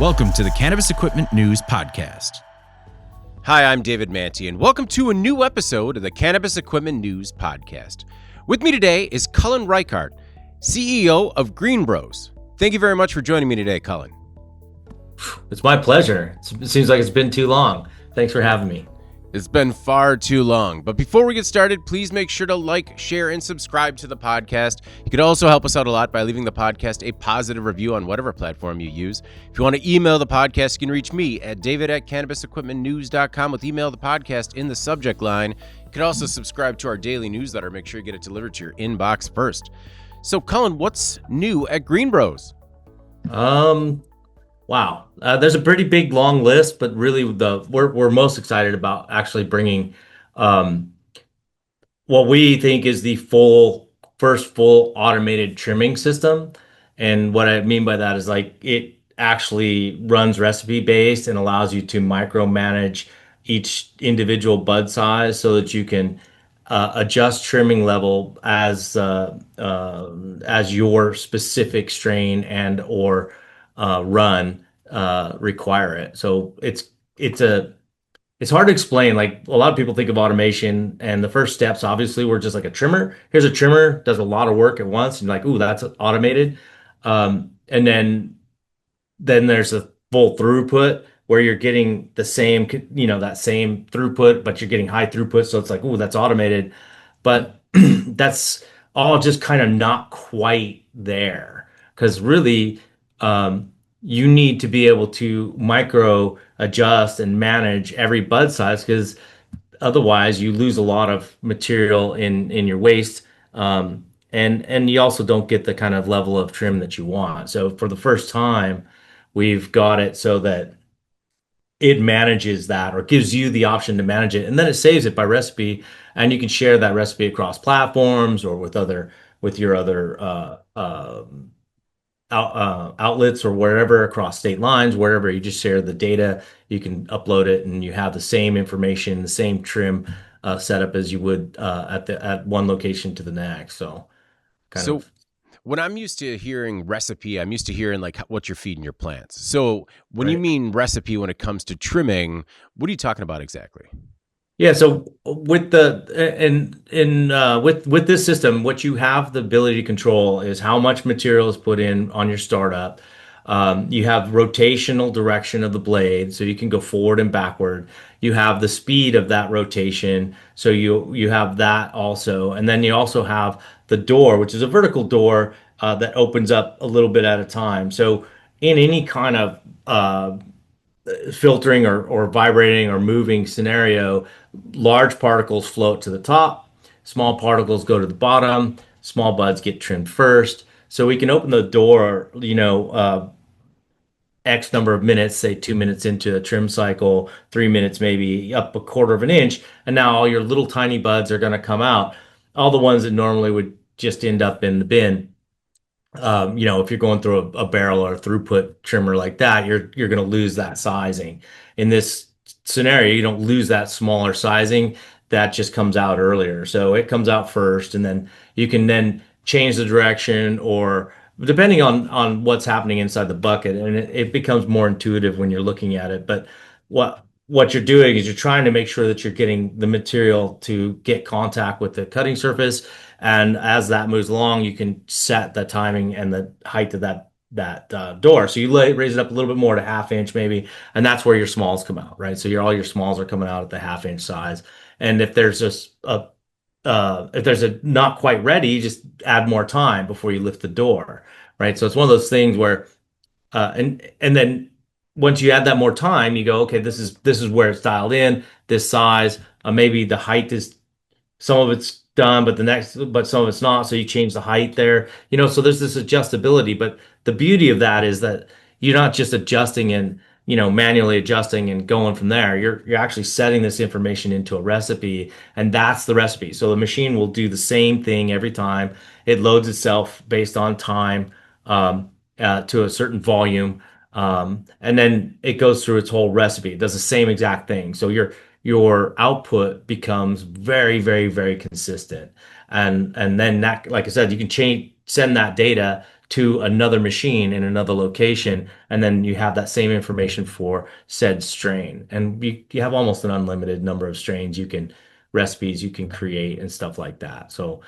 Welcome to the Cannabis Equipment News Podcast. Hi, I'm David Manti, and welcome to a new episode of the Cannabis Equipment News Podcast. With me today is Cullen Raichart, CEO of Green Bros. Thank you very much for joining me today, Cullen. It's my pleasure. It seems like it's been too long. Thanks for having me. It's been far too long, but before we get started, please make sure to like, share, and subscribe to the podcast. You could also help us out a lot by leaving the podcast a positive review on whatever platform you use. If you want to email the podcast, you can reach me at david@cannabisequipmentnews.com with email the podcast in the subject line. You can also subscribe to our daily newsletter. Make sure you get it delivered to your inbox first. So, Cullen, what's new at Green Bros? Wow. There's a pretty big, long list, but really we're most excited about actually bringing what we think is the first full automated trimming system. And what I mean by that is like it actually runs recipe based and allows you to micromanage each individual bud size so that you can adjust trimming level as your specific strain and or run require it. So it's hard to explain. Like a lot of people think of automation, and the first steps obviously were just like a trimmer. Here's a trimmer, does a lot of work at once, and you're like, ooh, that's automated. And then there's a full throughput where you're getting the same, that same throughput, but you're getting high throughput. So it's like, ooh, that's automated. But that's all just kind of not quite there, because really, you need to be able to micro adjust and manage every bud size, because otherwise you lose a lot of material in your waste, and you also don't get the kind of level of trim that you want. So for the first time, we've got it so that it manages that, or gives you the option to manage it, and then it saves it by recipe, and you can share that recipe across platforms or with your other outlets or wherever, across state lines, wherever. You just share the data, you can upload it, and you have the same information, the same trim setup as you would at one location to the next. So when I'm used to hearing recipe, I'm used to hearing like what you're feeding your plants. So when you Right. mean recipe, when it comes to trimming, what are you talking about exactly? Yeah, so with with this system, what you have the ability to control is how much material is put in on your startup. You have rotational direction of the blade, so you can go forward and backward. You have the speed of that rotation, so you have that also, and then you also have the door, which is a vertical door that opens up a little bit at a time. So in any kind of filtering or vibrating or moving scenario, large particles float to the top, small particles go to the bottom, small buds get trimmed first. So we can open the door, X number of minutes, say 2 minutes into a trim cycle, 3 minutes, maybe up a quarter of an inch, and now all your little tiny buds are going to come out. All the ones that normally would just end up in the bin. If you're going through a barrel or a throughput trimmer like that, you're going to lose that sizing. In this scenario, you don't lose that smaller sizing. That just comes out earlier. So it comes out first, and then you can then change the direction, or depending on what's happening inside the bucket, and it becomes more intuitive when you're looking at it. But what you're doing is you're trying to make sure that you're getting the material to get contact with the cutting surface, and as that moves along, you can set the timing and the height of that door. So you raise it up a little bit more to half inch maybe, and that's where your smalls come out, right? So all your smalls are coming out at the half inch size. And if there's a not quite ready, you just add more time before you lift the door, right? So it's one of those things where, and then once you add that more time, you go, okay, this is where it's dialed in, this size. Maybe the height is, some of it's done, but some of it's not. So you change the height there, so there's this adjustability. But the beauty of that is that you're not just adjusting and, manually adjusting and going from there. You're actually setting this information into a recipe, and that's the recipe. So the machine will do the same thing every time. It loads itself based on time, to a certain volume. And then it goes through its whole recipe. It does the same exact thing. So your output becomes very, very, very consistent. And then that, like I said, you can send that data to another machine in another location, and then you have that same information for said strain. And you have almost an unlimited number of strains you can recipes you can create and stuff like that. So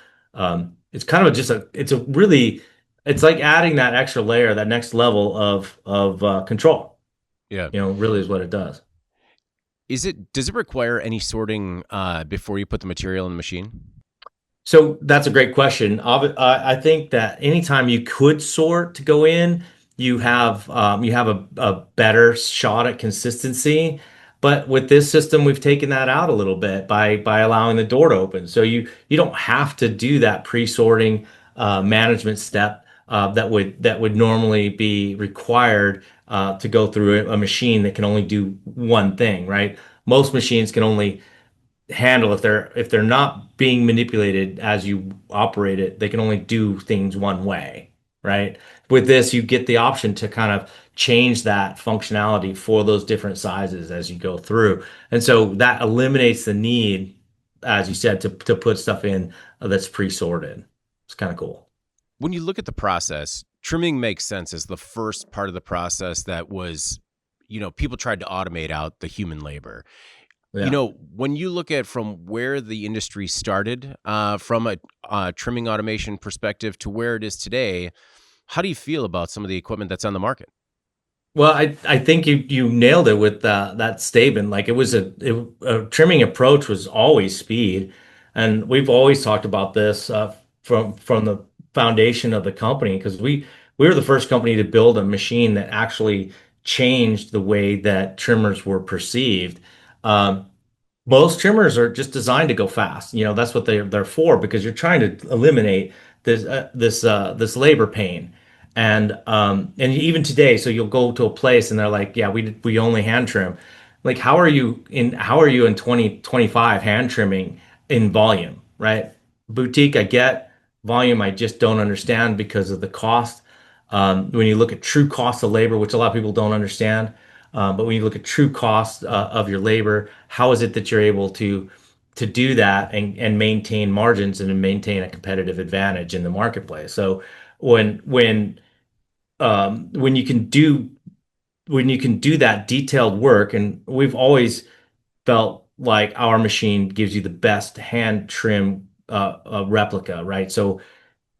it's kind of just it's a really it's like adding that extra layer, that next level of control. Yeah. Really is what it does. Does it require any sorting before you put the material in the machine? So that's a great question. I think that anytime you could sort to go in, you have a better shot at consistency. But with this system, we've taken that out a little bit by allowing the door to open. So you don't have to do that pre-sorting management step that would normally be required to go through a machine that can only do one thing, right? Most machines can only handle if they're not being manipulated as you operate it, they can only do things one way, right? With this, you get the option to kind of change that functionality for those different sizes as you go through. And so that eliminates the need, as you said, to put stuff in that's pre-sorted. It's kind of cool. When you look at the process, trimming makes sense as the first part of the process that was, people tried to automate out the human labor. Yeah. When you look at from where the industry started, from a trimming automation perspective to where it is today, how do you feel about some of the equipment that's on the market? Well, I think you nailed it with that statement. Like a trimming approach was always speed, and we've always talked about this from the foundation of the company because we were the first company to build a machine that actually changed the way that trimmers were perceived. Um, Most trimmers are just designed to go fast. That's what they're for because you're trying to eliminate this labor pain. And even today, so you'll go to a place and they're like, "Yeah, we only hand trim." Like, how are you in 2025 hand trimming in volume, right? Boutique, I get. Volume, I just don't understand because of the cost. When you look at true cost of labor, which a lot of people don't understand, but when you look at true cost of your labor, how is it that you're able to do that and maintain margins and maintain a competitive advantage in the marketplace? So when you can do that detailed work, and we've always felt like our machine gives you the best hand trim replica, right? So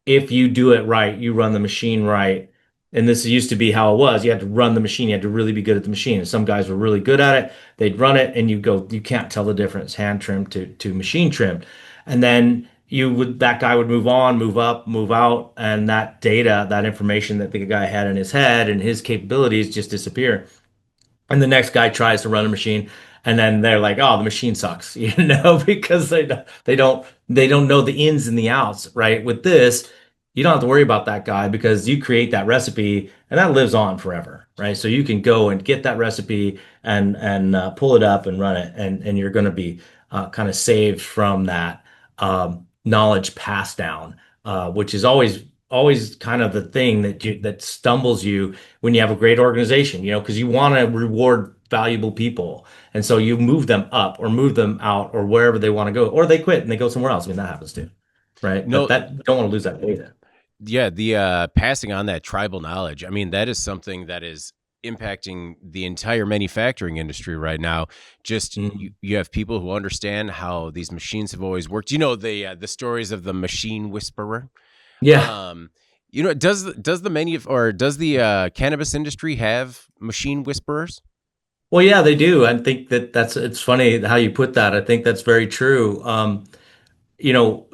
if you do it right, you run the machine right. And this used to be how it was. You had to run the machine. You had to really be good at the machine. And some guys were really good at it. They'd run it and you can't tell the difference, hand trim to machine trim. And then that guy would move on, move up, move out, and that data, that information that the guy had in his head and his capabilities just disappear. And the next guy tries to run a machine, and then they're like, "Oh, the machine sucks," because they don't know the ins and the outs, right? With this, you don't have to worry about that guy because you create that recipe, and that lives on forever, right? So you can go and get that recipe and pull it up and run it, and you're going to be kind of saved from that knowledge passed down, which is always kind of the thing that stumbles you when you have a great organization, because you want to reward valuable people. And so you move them up or move them out or wherever they want to go, or they quit and they go somewhere else. I mean, that happens too, right? But No, you don't want to lose that data. yeah, the passing on that tribal knowledge. I mean, that is something that is impacting the entire manufacturing industry right now. Just Mhm. you have people who understand how these machines have always worked. The stories of the machine whisperer. Yeah. Um, does the cannabis industry have machine whisperers? Well, yeah, they do. I think it's funny how you put that. I think that's very true. You know,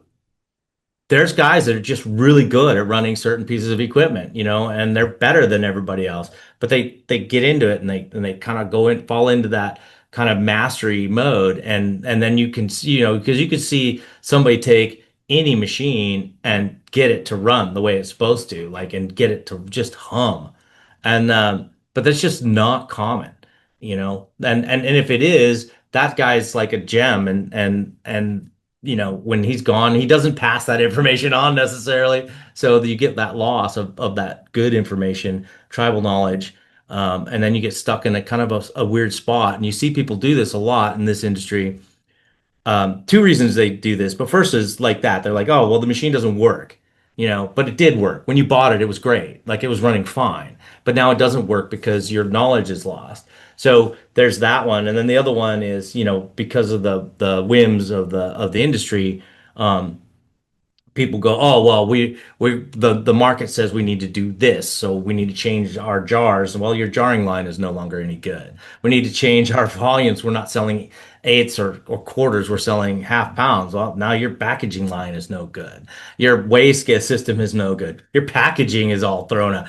there's guys that are just really good at running certain pieces of equipment, and they're better than everybody else. But they get into it and they kind of fall into that kind of mastery mode, and then you can see, because you could see somebody take any machine and get it to run the way it's supposed to, like, and get it to just hum. And but that's just not common, and if it is, that guy's like a gem, and when he's gone, he doesn't pass that information on necessarily. So you get that loss of that good information, tribal knowledge, and then you get stuck in a kind of a weird spot. And you see people do this a lot in this industry. Two reasons they do this, but first is like that. They're like, "Oh, well, the machine doesn't work." but it did work. When you bought it, it was great. Like it was running fine. But now it doesn't work because your knowledge is lost. So there's that one. And then the other one is, because of the whims of the industry, um, people go, oh well, the market says we need to do this, so we need to change our jars. Well, your jarring line is no longer any good. We need to change our volumes. We're not selling eighths or quarters. We're selling half pounds. Well, now your packaging line is no good. Your waste gas system is no good. Your packaging is all thrown out.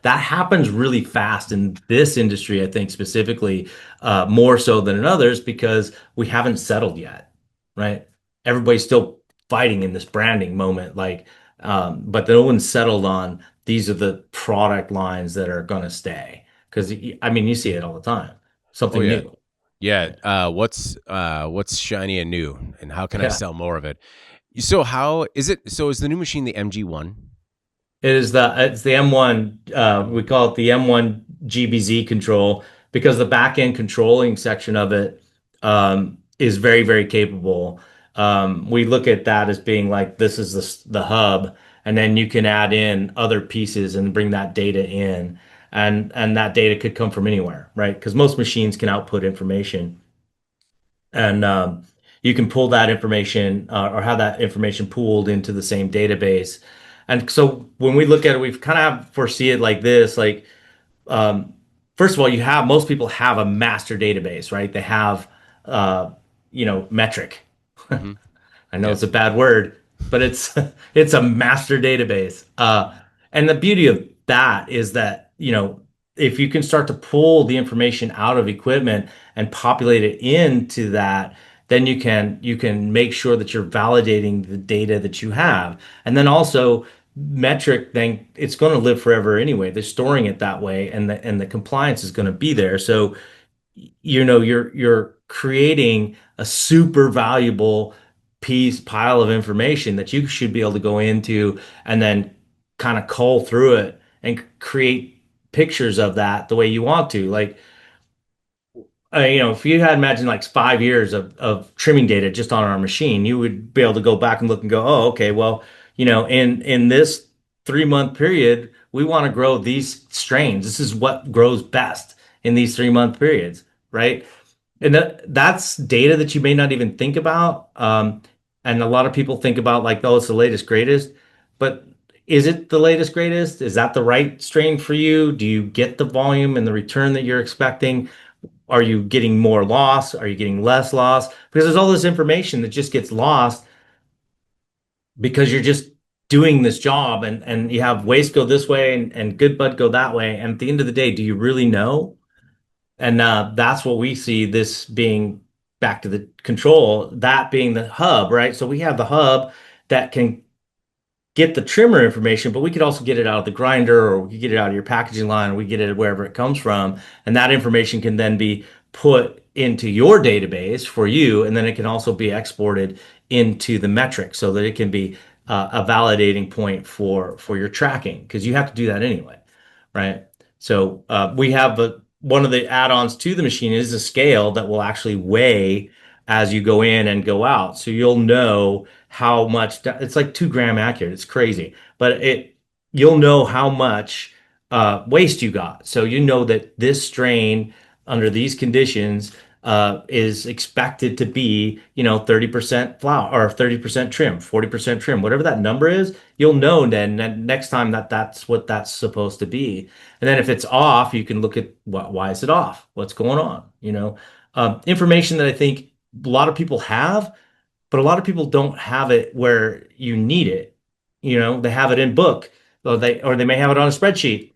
That happens really fast in this industry. I think specifically, more so than in others because we haven't settled yet, right? Everybody's still fighting in this branding moment, but no one's settled on these are the product lines that are going to stay. Because I mean, you see it all the time, Oh something yeah. new. Yeah. What's shiny and new, and how can I Yeah, sell more of it? So how is it? So is the new machine the MG1? it's the M1. We M1. call it the M1 GBZ control because the back end controlling section of it is very, very capable. We look at that as being like this is the hub, and then you can add in other pieces and bring that data in, and that data could come from anywhere, right? Because most machines can output information, and you can pull that information or have that information pooled into the same database. And so when we look at it, we've kind of foresee it like this, like um, first of all, most people have a master database, right? They have, uh, metric. Hmm. I know Yeah. it's a bad word, but it's it's a master database. And the beauty of that is that, if you can start to pull the information out of equipment and populate it into that, then you can make sure that you're validating the data that you have. And then also metric, then it's going to live forever anyway. They're storing it that way, and the compliance is going to be there. So you're creating a super valuable pile of information that you should be able to go into and then kind of cull through it and create pictures of that the way you want to. Like, if you had imagined like 5 years of trimming data just on our machine, you would be able to go back and look and go, oh, okay, well, in this 3 month period, we want to grow these strains. This is what grows best in these 3 month periods, right? And that's data that you may not even think about. And a lot of people think about like, oh, it's the latest, greatest. But is it the latest, greatest? Is that the right strain for you? Do you get the volume and the return that you're expecting? Are you getting more loss? Are you getting less loss? Because there's all this information that just gets lost because you're just doing this job and you have waste go this way and good bud go that way. And at the end of the day, do you really know? And that's what we see this being back to the control, that being the hub, right? So we have the hub that can get the trimmer information, but we could also get it out of the grinder or we could get it out of your packaging line or we get it wherever it comes from. And that information can then be put into your database for you. And then it can also be exported into the metric so that it can be a validating point for your tracking because you have to do that anyway, right? So we have one of the add-ons to the machine is a scale that will actually weigh as you go in and go out. So you'll know how much it's like 2 gram accurate. It's crazy, but you'll know how much waste you got. So you know that this strain under these conditions is expected to be, 30% flour or 30% trim, 40% trim, whatever that number is, you'll know then next time that that's what that's supposed to be. And then if it's off, you can look at why is it off? What's going on? Information that I think a lot of people have, but a lot of people don't have it where you need it. They have it in book, or they may have it on a spreadsheet,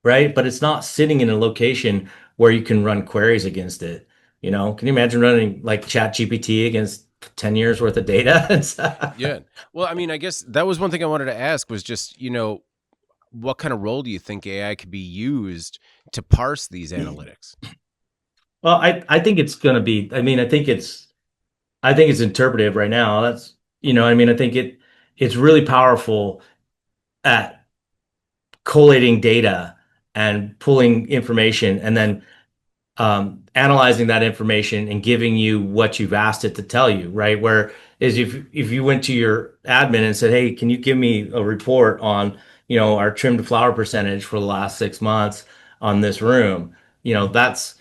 right? But it's not sitting in a location where you can run queries against it. Can you imagine running like Chat GPT against 10 years worth of data? Yeah. Well, I mean, I guess that was one thing I wanted to ask was just, what kind of role do you think AI could be used to parse these analytics? Well, I think it's going to be, I mean, I think it's interpretive right now. I think it's really powerful at collating data and pulling information and then analyzing that information and giving you what you've asked it to tell you, right? Where is if you went to your admin and said, "Hey, can you give me a report on, our trimmed flower percentage for the last 6 months on this room?" You know, that's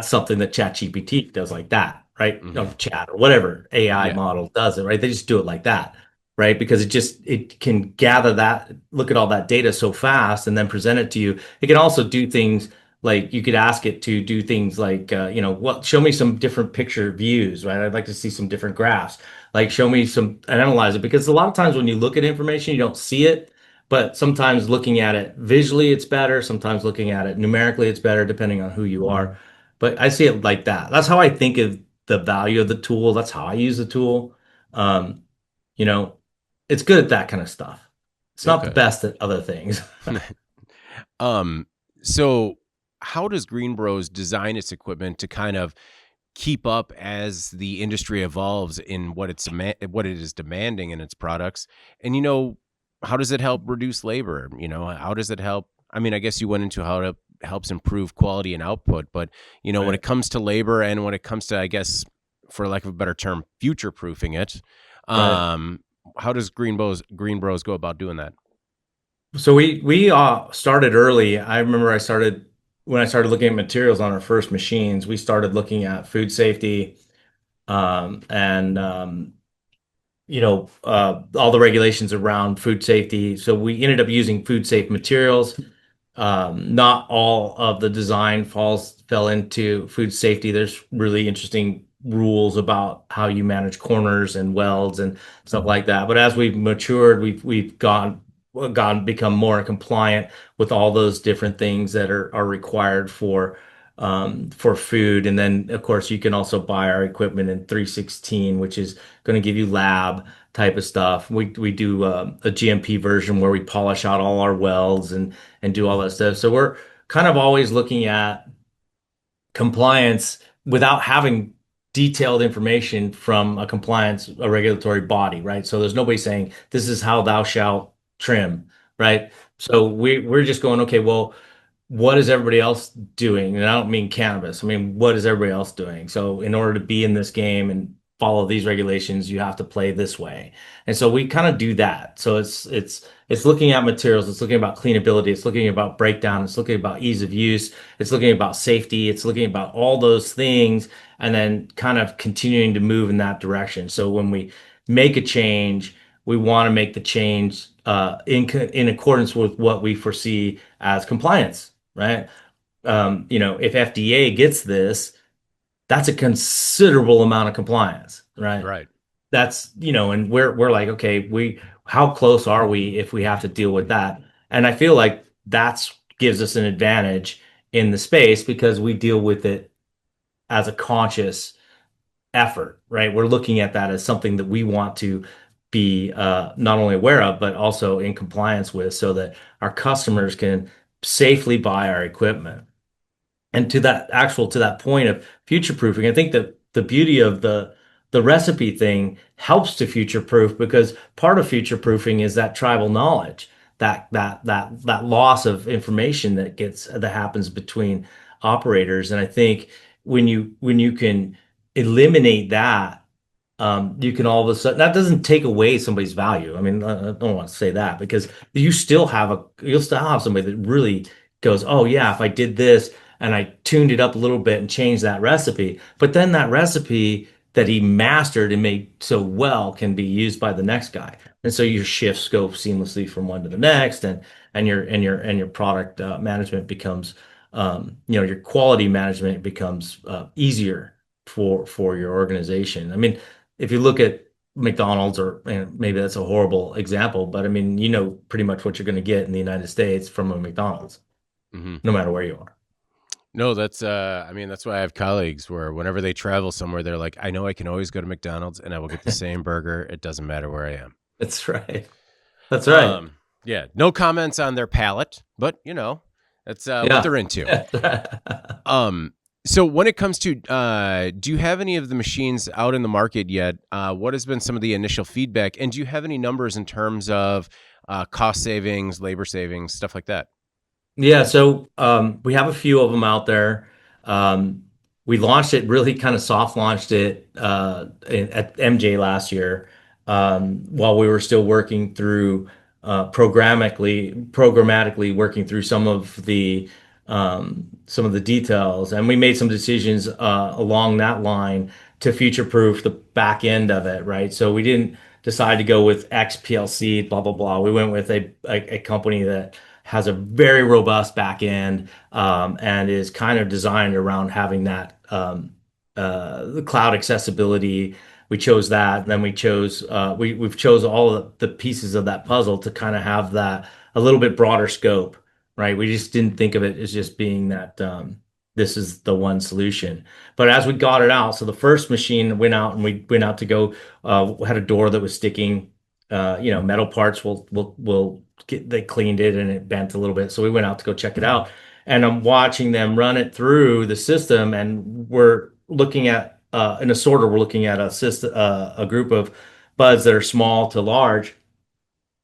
something that ChatGPT does like that, right? Or Hmm. chat or whatever AI Yeah. model does it, right? They just do it like that, right? Because it can gather that, look at all that data so fast and then present it to you. It can also do things like you could ask it to do things like, what, show me some different picture views, right? I'd like to see some different graphs. Like show me some and analyze it because a lot of times when you look at information, you don't see it. But sometimes looking at it visually, it's better. Sometimes looking at it numerically, it's better, depending on who you are. But I see it like that. That's how I think of the value of the tool. That's how I use the tool. Um, you know, it's good at that kind of stuff. It's not the Okay. best at other things. um, so how does Green Bros design its equipment to kind of keep up as the industry evolves in what it is demanding in its products? And how does it help reduce labor? How does it help? I mean, I guess you went into how it helps improve quality and output, but when Right. it comes to labor and when it comes to, I guess, for lack of a better term, future proofing it, Right. um, how does Green Bros go about doing that? So we started early. I remember when I started looking at materials on our first machines, we started looking at food safety, and all the regulations around food safety. So we ended up using food safe materials. Not all of the design fell into food safety. There's really interesting rules about how you manage corners and welds and stuff like that. But as we've matured, we've gone become more compliant with all those different things that are required for food. And then of course you can also buy our equipment in 316, which is going to give you lab type of stuff. We do a GMP version where we polish out all our welds and do all that stuff. So we're kind of always looking at compliance without having detailed information from a regulatory body, right? So there's nobody saying this is how thou shalt trim, right? So we're just going, okay, well, what is everybody else doing? And I don't mean cannabis. I mean, what is everybody else doing? So in order to be in this game and follow these regulations, you have to play this way. And so we kind of do that. So it's looking at materials, it's looking about cleanability, it's looking about breakdown, it's looking about ease of use, it's looking about safety, it's looking about all those things, and then kind of continuing to move in that direction. So when we make a change, we want to make the change in accordance with what we foresee as compliance, right? If FDA gets this, that's a considerable amount of compliance, right? Right. And we're like, okay, how close are we if we have to deal with that? And I feel like that's gives us an advantage in the space because we deal with it as a conscious effort, right? We're looking at that as something that we want to be not only aware of, but also in compliance with so that our customers can safely buy our equipment. And to that point of future proofing, I think that the beauty of the recipe thing helps to future proof because part of future proofing is that tribal knowledge, that loss of information that happens between operators. And I think when you can eliminate that, you can all of a sudden that doesn't take away somebody's value. I mean, I don't want to say that because you'll still have somebody that really goes, oh yeah, if I did this and I tuned it up a little bit and changed that recipe, but then that recipe that he mastered and made so well can be used by the next guy. And so your shift scope seamlessly from one to the next, and your product management becomes, your quality management becomes easier for your organization. I mean, if you look at McDonald's, or and maybe that's a horrible example, but I mean, pretty much what you're going to get in the United States from a McDonald's, Hmm. no matter where you are. No, I mean, that's why I have colleagues where whenever they travel somewhere, they're like, I know I can always go to McDonald's and I will get the same burger. It doesn't matter where I am. That's right. That's right. Um, yeah, no comments on their palate, but that's what Yeah. they're into. That's right. Um, so when it comes to, do you have any of the machines out in the market yet? What has been some of the initial feedback? And do you have any numbers in terms of cost savings, labor savings, stuff like that? Yeah, so we have a few of them out there. Um, we launched it, really kind of soft launched it at MJ last year, while we were still working through programmatically working through some of the details, and we made some decisions along that line to future-proof the back end of it, right? So we didn't decide to go with XPLC, blah blah blah. We went with a company that has a very robust back end, and is kind of designed around having that the cloud accessibility. We chose that, and then we've chose all of the pieces of that puzzle to kind of have that a little bit broader scope, right? We just didn't think of it as just being that this is the one solution. But as we got it out, so the first machine went out, and we went out to go, had a door that was sticking, metal parts will get, they cleaned it and it bent a little bit. So we went out to go check it out, and I'm watching them run it through the system, and we're looking at in a sorter, we're looking at a group of buds that are small to large,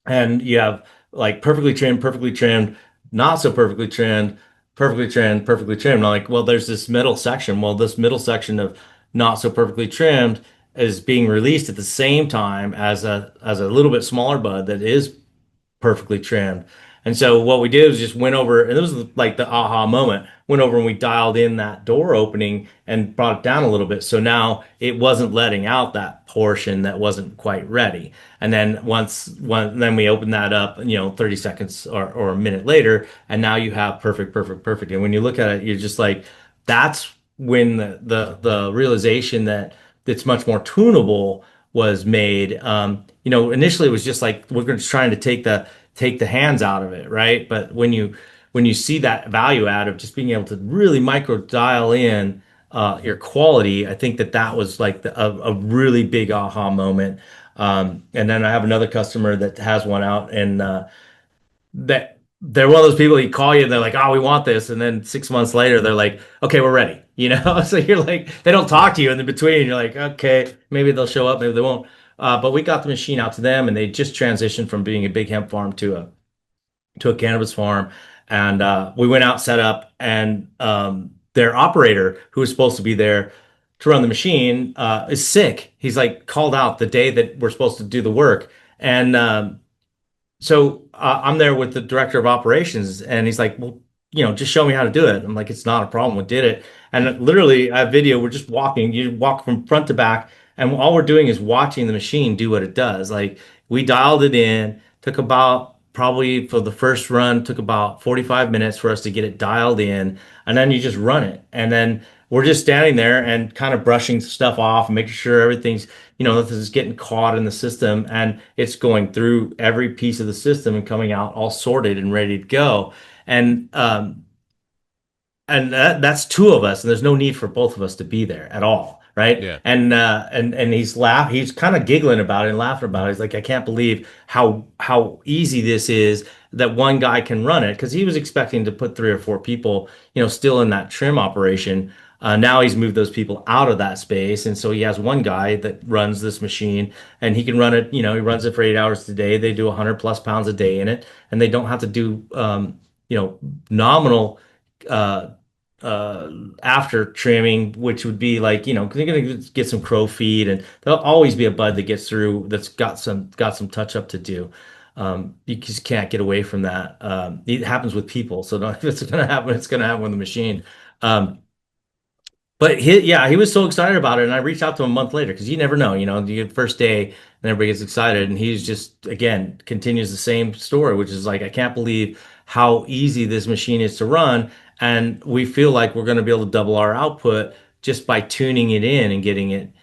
and you have like perfectly trimmed, not so perfectly trimmed, perfectly trimmed, perfectly trimmed. I'm like, well, there's this middle section. Well, this middle section of not so perfectly trimmed is being released at the same time as a little bit smaller bud that is perfectly trimmed. And so what we did was just went over, and this was like the aha moment. Went over and we dialed in that door opening and brought it down a little bit. So now it wasn't letting out that portion that wasn't quite ready. And then then we opened that up, 30 seconds or a minute later, and now you have perfect. And when you look at it, you're just like, that's when the realization that it's much more tunable was made. Initially it was just like we're just trying to take the hands out of it, right? But when you see that value add of just being able to really micro dial in your quality, I think that was like a really big aha moment. And then I have another customer that has one out, and that they're one of those people, you call you and they're like, oh, we want this, and then 6 months later they're like, okay, we're ready. So you're like, they don't talk to you in the between. You're like, okay, maybe they'll show up, maybe they won't. But we got the machine out to them, and they just transitioned from being a big hemp farm to a cannabis farm. And we went out, set up, and their operator, who was supposed to be there to run the machine, is sick. He's like called out the day that we're supposed to do the work. And so I'm there with the director of operations, and he's like, well, just show me how to do it. I'm like, it's not a problem. We did it. And literally, a video, we're just walking. You walk from front to back, and all we're doing is watching the machine do what it does. Like, we dialed it in, took about, probably for the first run, took about 45 minutes for us to get it dialed in, and then you just run it. And then we're just standing there and kind of brushing stuff off and making sure everything's, nothing's getting caught in the system, and it's going through every piece of the system and coming out all sorted and ready to go. And that's two of us, and there's no need for both of us to be there at all, right? Yeah. And he's kind of giggling about it and laughing about it. He's like, I can't believe how easy this is, that one guy can run it, because he was expecting to put 3 or 4 people, still in that trim operation. Now he's moved those people out of that space, and so he has one guy that runs this machine, and he can run it. He runs it for 8 hours a day. They do 100+ pounds a day in it, and they don't have to do nominal uh, after trimming, which would be like, they're gonna get some crow feed, and there'll always be a bud that gets through that's got some touch up to do. You just can't get away from that. It happens with people, so if it's gonna happen, it's gonna happen with the machine. But he was so excited about it, and I reached out to him a month later, because you never know, the first day and everybody gets excited, and he's just, again, continues the same story, which is like, I can't believe how easy this machine is to run, and we feel like we're going to be able to double our output just by tuning it in and getting it,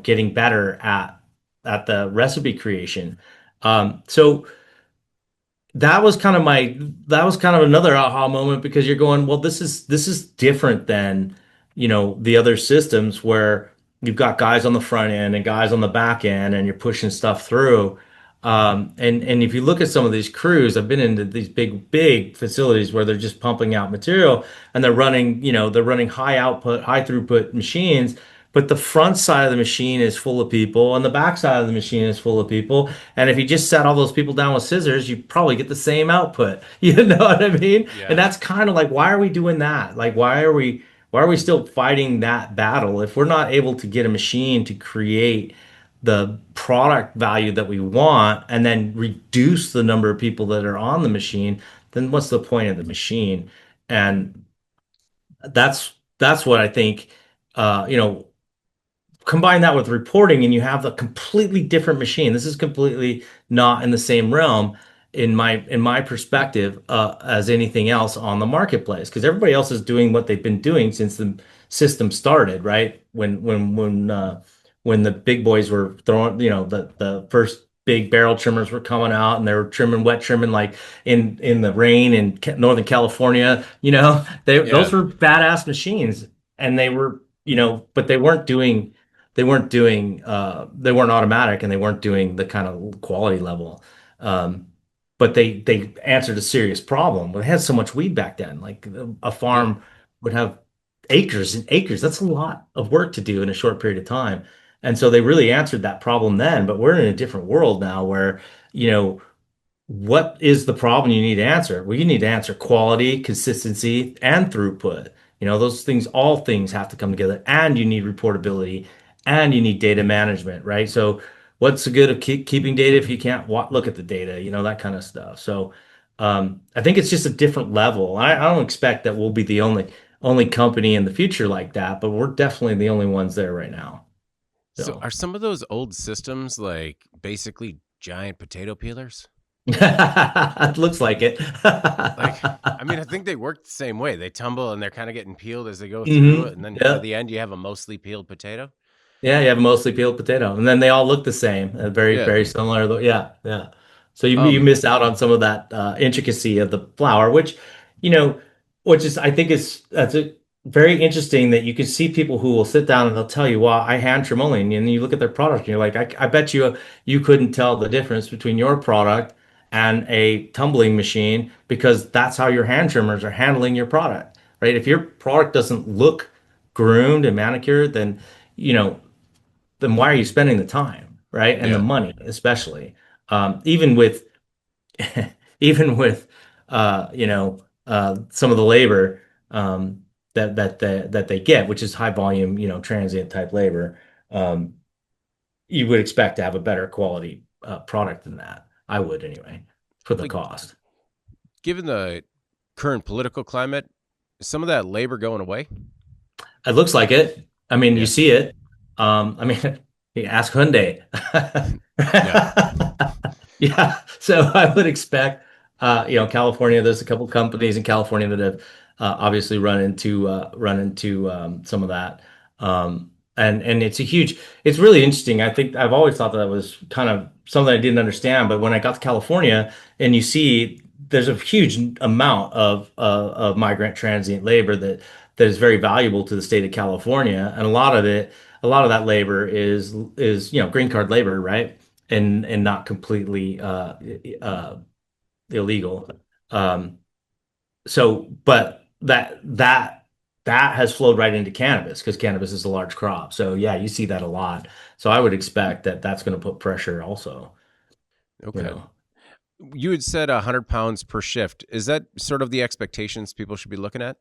getting better at the recipe creation. So that was kind of another aha moment, because you're going, well, this is different than, the other systems where you've got guys on the front end and guys on the back end, and you're pushing stuff through. And if you look at some of these crews, I've been into these big facilities where they're just pumping out material, and they're running high output, high throughput machines, but the front side of the machine is full of people, and the back side of the machine is full of people. And if you just set all those people down with scissors, you probably get the same output. You know what I mean? Yeah. And that's kind of like, why are we doing that? Like, Why are we still fighting that battle if we're not able to get a machine to create the product value that we want and then reduce the number of people that are on the machine? Then what's the point of the machine? And that's what I think. Combine that with reporting and you have a completely different machine. This is completely not in the same realm in my perspective as anything else on the marketplace because everybody else is doing what they've been doing since the system started, right? When the big boys were throwing, the first big barrel trimmers were coming out and they were trimming wet trimming like in the rain in Northern California, those Yeah. were badass machines and they were, but they weren't automatic and they weren't doing the kind of quality level. Um, but they answered a serious problem. They had so much weed back then. Like a Yeah. farm would have acres and acres. That's a lot of work to do in a short period of time. And so they really answered that problem then, but we're in a different world now where, you know, what is the problem you need to answer? Well, you need to answer quality, consistency, and throughput. Those things, all things have to come together, and you need reportability, and you need data management, right? So, what's the good of keeping data if you can't look at the data, that kind of stuff. So, I think it's just a different level. I don't expect that we'll be the only company in the future like that, but we're definitely the only ones there right now. So So, are some of those old systems like basically giant potato peelers? it looks like it. Like, I mean, I think they work the same way. They tumble and they're kind of getting peeled as they go through it. And then by Yeah. the end, you have a mostly peeled potato. Yeah, you have a mostly peeled potato, and then they all look the same, very, Yeah. very similar. Yeah, yeah. So you Um, miss out on some of that intricacy of the flower, you know, which is I think that's a very interesting that you can see people who will sit down and they'll tell you, "Well, I hand trim only," and you look at their product and you're like, I bet you couldn't tell the difference between your product and a tumbling machine because that's how your hand trimmers are handling your product, right? If your product doesn't look groomed and manicured, then why are you spending the time, right? And the yeah. money, especially. Even with even with some of the labor that they get, which is high volume, transient type labor, um, you would expect to have a better quality product than that. I would anyway, for the Like, cost. given the current political climate, is some of that labor going away? It looks like it. I mean, you Yeah. see it. I mean, you ask Hyundai. Yeah. Yeah. So I would expect, California. There's a couple companies in California that have obviously run into some of that. And it's really interesting. I think I've always thought that was kind of something I didn't understand, but when I got to California and you see there's a huge amount of migrant transient labor that is very valuable to the state of California, and a lot of that labor is green card labor, right? And not completely illegal. Um, but that has flowed right into cannabis because cannabis is a large crop. So yeah, you see that a lot. So I would expect that that's going to put pressure also. You Okay. know. You had said 100 pounds per shift. Is that sort of the expectations people should be looking at?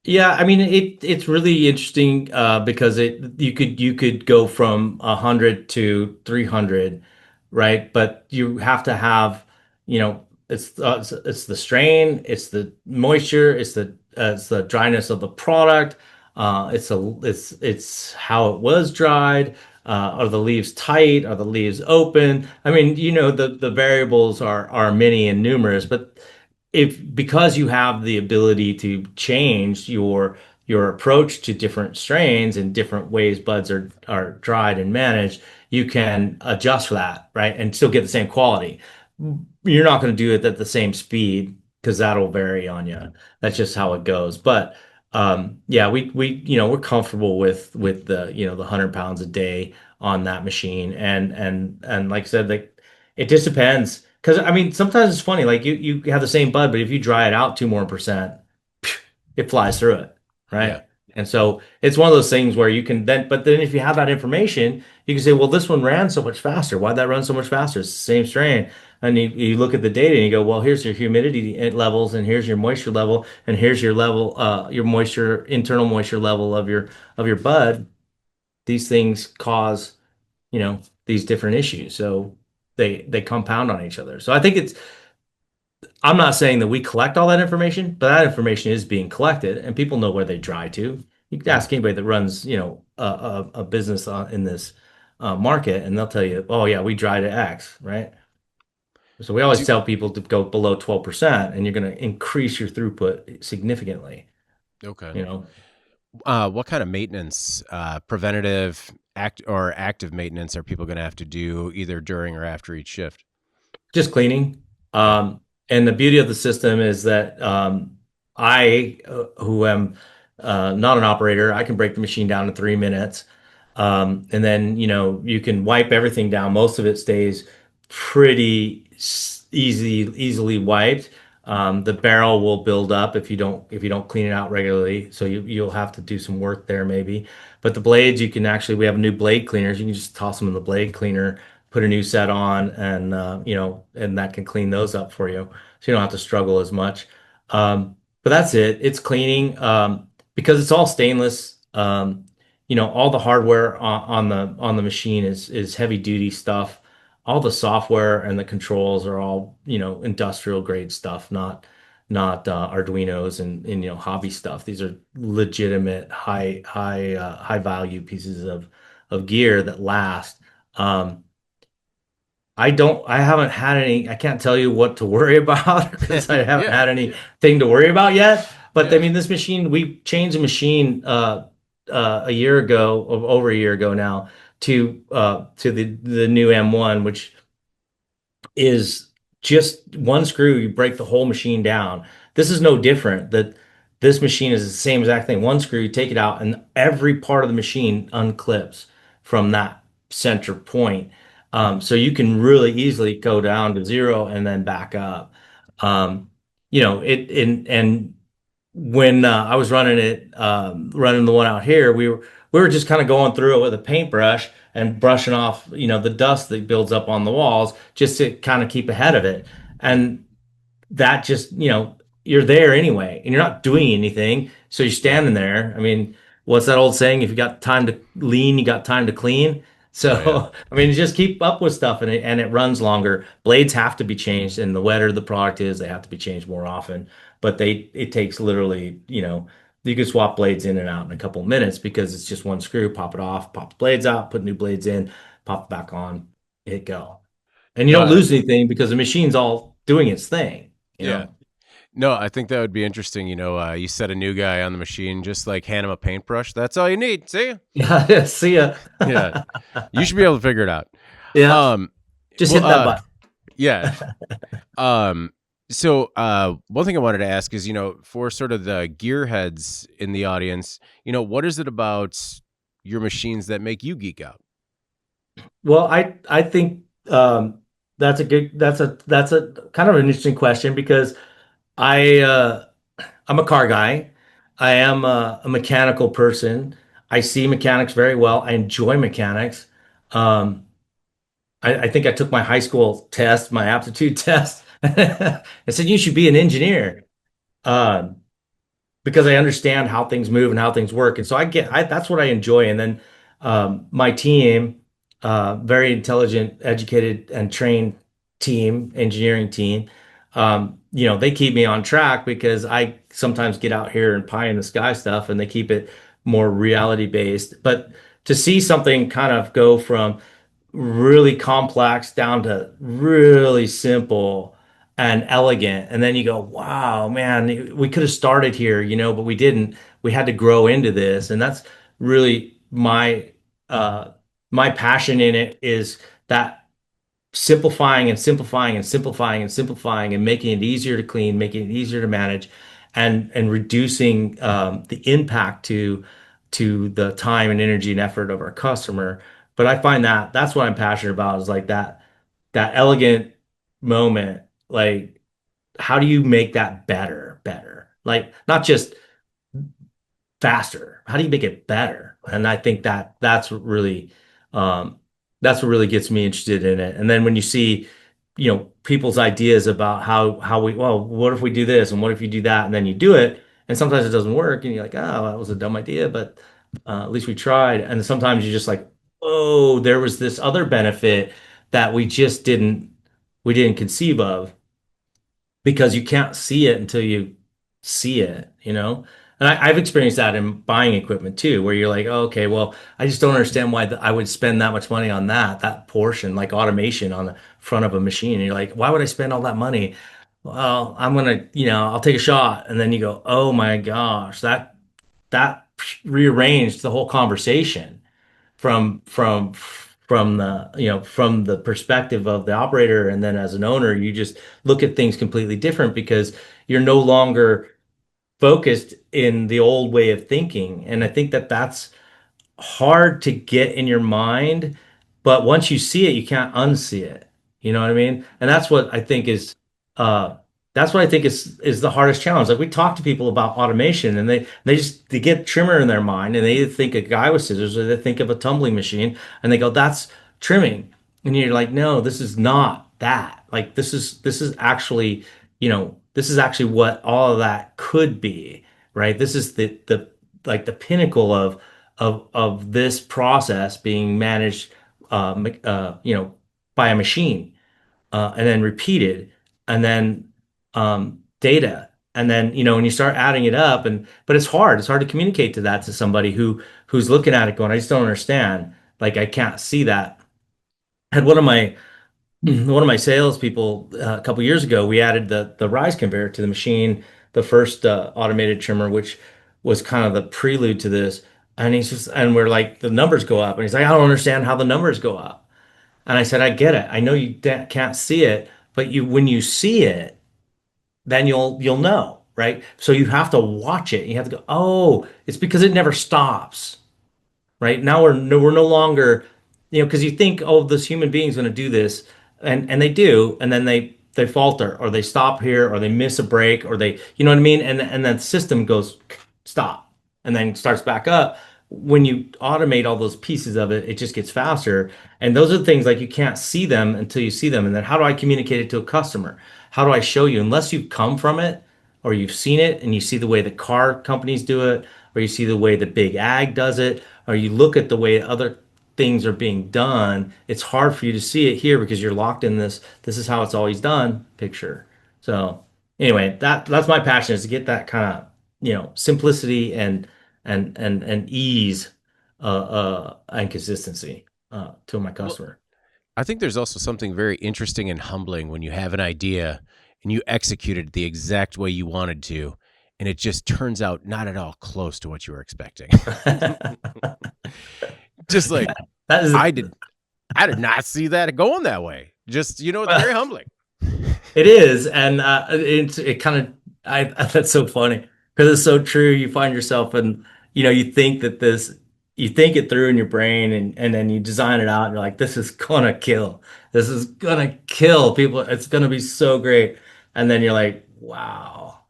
Yeah, I mean it's really interesting because you could go from 100 to 300, right? But you have to have, it's the strain, it's the moisture, it's the dryness of the product, it's how it was dried. Are the leaves tight? Are the leaves open? I mean, the variables are many and numerous, but if because you have the ability to change your approach to different strains and different ways buds are dried and managed, you can adjust for that, right? And still get the same quality. You're not going to do it at the same speed because that'll vary on you. That's just how it goes. But yeah, we're comfortable with the 100 pounds a day on that machine, and like I said, like it just depends. Because I mean, sometimes it's funny. Like you have the same bud, but if you dry it out 2 more percent, it flies through it, Yeah. right? And so it's one of those things where you can then, but then if you have that information, you can say, well, this one ran so much faster. Why'd that run so much faster? It's the same strain. And you look at the data and you go, well, here's your humidity levels, and here's your moisture level, and here's your level, your moisture, internal moisture level of your bud. These things cause, these different issues. So they compound on each other. So I think I'm not saying that we collect all that information, but that information is being collected and people know where they dry to. You can Yeah. ask anybody that runs, a business in this market, and they'll tell you, oh yeah, we dry to X, right? So we always Do tell people to go below 12%, and you're going to increase your throughput significantly, okay. you know. What kind of maintenance, preventative or active maintenance are people going to have to do either during or after each shift? Just cleaning. Yeah. And the beauty of the system is that I, who am not an operator, I can break the machine down in 3 minutes. And then, you can wipe everything down. Most of it stays pretty easily wiped. The barrel will build up if you don't clean it out regularly. So you'll have to do some work there maybe. But the blades, we have new blade cleaners. You can just toss them in the blade cleaner, put a new set on, and and that can clean those up for you, so you don't have to struggle as much. But that's it. It's cleaning, because it's all stainless. All the hardware on the machine is heavy duty stuff. All the software and the controls are all, industrial grade stuff, not Arduinos and hobby stuff. These are legitimate high value pieces of gear that last. Um, I haven't had any, I can't tell you what to worry about because I haven't Yeah. had anything to worry about yet. But I Yeah. mean, this machine, we changed the machine a year ago, over a year ago now, to the new M1, which is just one screw, you break the whole machine down. This is no different. That This machine is the same exact thing. One screw, you take it out, and every part of the machine unclips from that center point. So you can really easily go down to zero and then back up. Um, and when I was running the one out here, we were just kind of going through it with a paintbrush and brushing off, the dust that builds up on the walls just to kind of keep ahead of it. And that just, you're there anyway, and you're not doing anything, so you're Yeah. standing there. I mean, what's that old saying? If you got time to lean, you got time to clean. Oh yeah. So I mean, you just keep up with stuff, and it runs longer. Blades have to be changed, and the wetter the product is, they have to be changed more often. But it takes literally, you can swap blades in and out in a couple of minutes because it's just one screw, pop it off, pop the blades out, put new blades in, pop it back on, hit go. And you don't No. lose anything because the machine's all doing its thing, you Yeah. know? No, I think that would be interesting. You set a new guy on the machine, just like hand him a paintbrush. That's all you need. See? Yeah, see ya. Yeah. You should be able to figure it out. Yeah, Um, just well, hit that button. yeah. Um, one thing I wanted to ask is, for sort of the gearheads in the audience, what is it about your machines that make you geek out? Well, I think that's a kind of an interesting question because I'm a car guy. I am a mechanical person. I see mechanics very well. I enjoy mechanics. Um, I think I took my high school test, my aptitude test. I said you should be an engineer. Um, because I understand how things move and how things work. And so that's what I enjoy. And then my team, very intelligent, educated, and trained team, engineering team, they keep me on track because I sometimes get out here and pie in the sky stuff, and they keep it more reality based. But to see something kind of go from really complex down to really simple and elegant. And then you go, wow, man, we could have started here, but we didn't. We had to grow into this. And that's really uh my passion in it, is that simplifying and simplifying and simplifying and simplifying and making it easier to clean, making it easier to manage, and reducing the impact to the time and energy and effort of our customer. But I find that that's what I'm passionate about, is like that elegant moment. Like, how do you make that better? Like, not just faster? How do you make it better? And I think that um, that's what really gets me interested in it. And then when you see, people's ideas about how we, well, what if we do this and what if you do that, and then you do it, and sometimes it doesn't work, and you're like, oh, that was a dumb idea, but at least we tried. And sometimes you're just like, oh, there was this other benefit that we didn't conceive of because you can't see it until you see it. And I've experienced that in buying equipment too, where you're like, oh, okay, well, I just don't understand why I would spend that much money on that portion, like automation on the front of a machine. And you're like, why would I spend all that money? Well, I'll take a shot. And then you go, oh my gosh, that rearranged the whole conversation from the perspective of the operator, and then as an owner you just look at things completely different because you're no longer focused in the old way of thinking. And I think that that's hard to get in your mind, but once you see it, you can't unsee it. You know what I mean? And uh that's what I think is the hardest challenge. Like we talk to people about automation and they get trimmer in their mind and they either think a guy with scissors or they think of a tumbling machine and they go, that's trimming. And you're like, no, this is not that. Like this is actually what all of that could be, right? This is the like the pinnacle of this process being managed, by a machine, and then repeated, and then data, and then when you start adding it up, but it's hard to communicate to somebody who's looking at it going, I just don't understand. Like I can't see that. I had one of my salespeople a couple years ago. We added the rise conveyor to the machine, the first automated trimmer, which was kind of the prelude to this. And we're like, the numbers go up, and he's like, I don't understand how the numbers go up. And I said, I get it. I know you can't see it, but when you see it, then you'll know, right? So you have to watch it. You have to go, oh, it's because it never stops. Right now we're no longer, because you think, oh, this human being's going to do this, and they do, and then they falter or they stop here or they miss a break or you know what I mean, and then the system goes stop and then starts back up. When you automate all those pieces of it, it just gets faster. And those are the things, like, you can't see them until you see them. And then how do I communicate it to a customer? How do I show you? Unless you've come from it or you've seen it and you see the way the car companies do it, or you see the way the big ag does it, or you look at the way other things are being done, it's hard for you to see it here because you're locked in this is how it's always done picture. So anyway, that's my passion, is to get that kind of, simplicity and ease, and consistency to my Well, customer. I think there's also something very interesting and humbling when you have an idea and you execute it the exact way you wanted to, and it just turns out not at all close to what you were expecting. Just like That is I did, I did not see that going that way. Just, it's very humbling. It is, and it kind of, I that's so funny because it's so true. You find yourself, and you think it through in your brain, and then you design it out, and you're like, this is gonna kill. This is gonna kill people. It's gonna be so great, and then you're like, wow,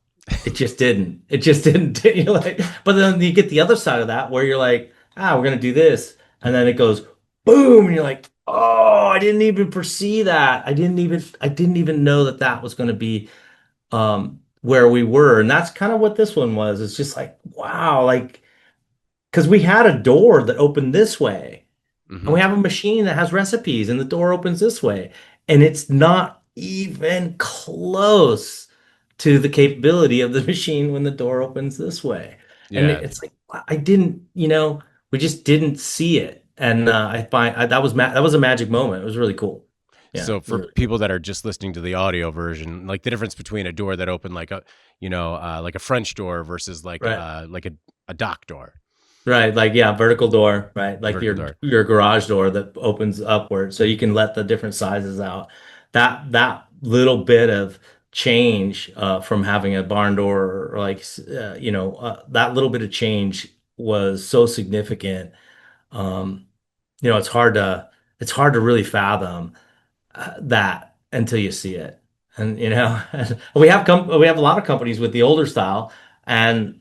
it just didn't. It just didn't. You're like, but then you get the other side of that where you're like, we're gonna do this, and then it goes boom, and you're like, oh, I didn't even foresee that. I didn't even know that was going to be where we were. And that's kind of what this one was. It's just like, wow, like, because we had a door that opened this way, and Hmm. we have a machine that has recipes, and the door opens this way, and it's not even close to the capability of the machine when the door opens this way. And Yeah. it's like, I didn't, we just didn't see it. And that was a magic moment. It was really cool. Yeah, So it was for really cool. people that are just listening to the audio version, like the difference between a door that opened like like a French door versus Right. like a dock door, Right, like, yeah, vertical door, right? Like vertical your door. your garage door that opens upward so you can let the different sizes out. That little bit of change, from having a barn door, or like, that little bit of change was so significant. Um, it's hard to really fathom that until you see it. And we have a lot of companies with the older style, and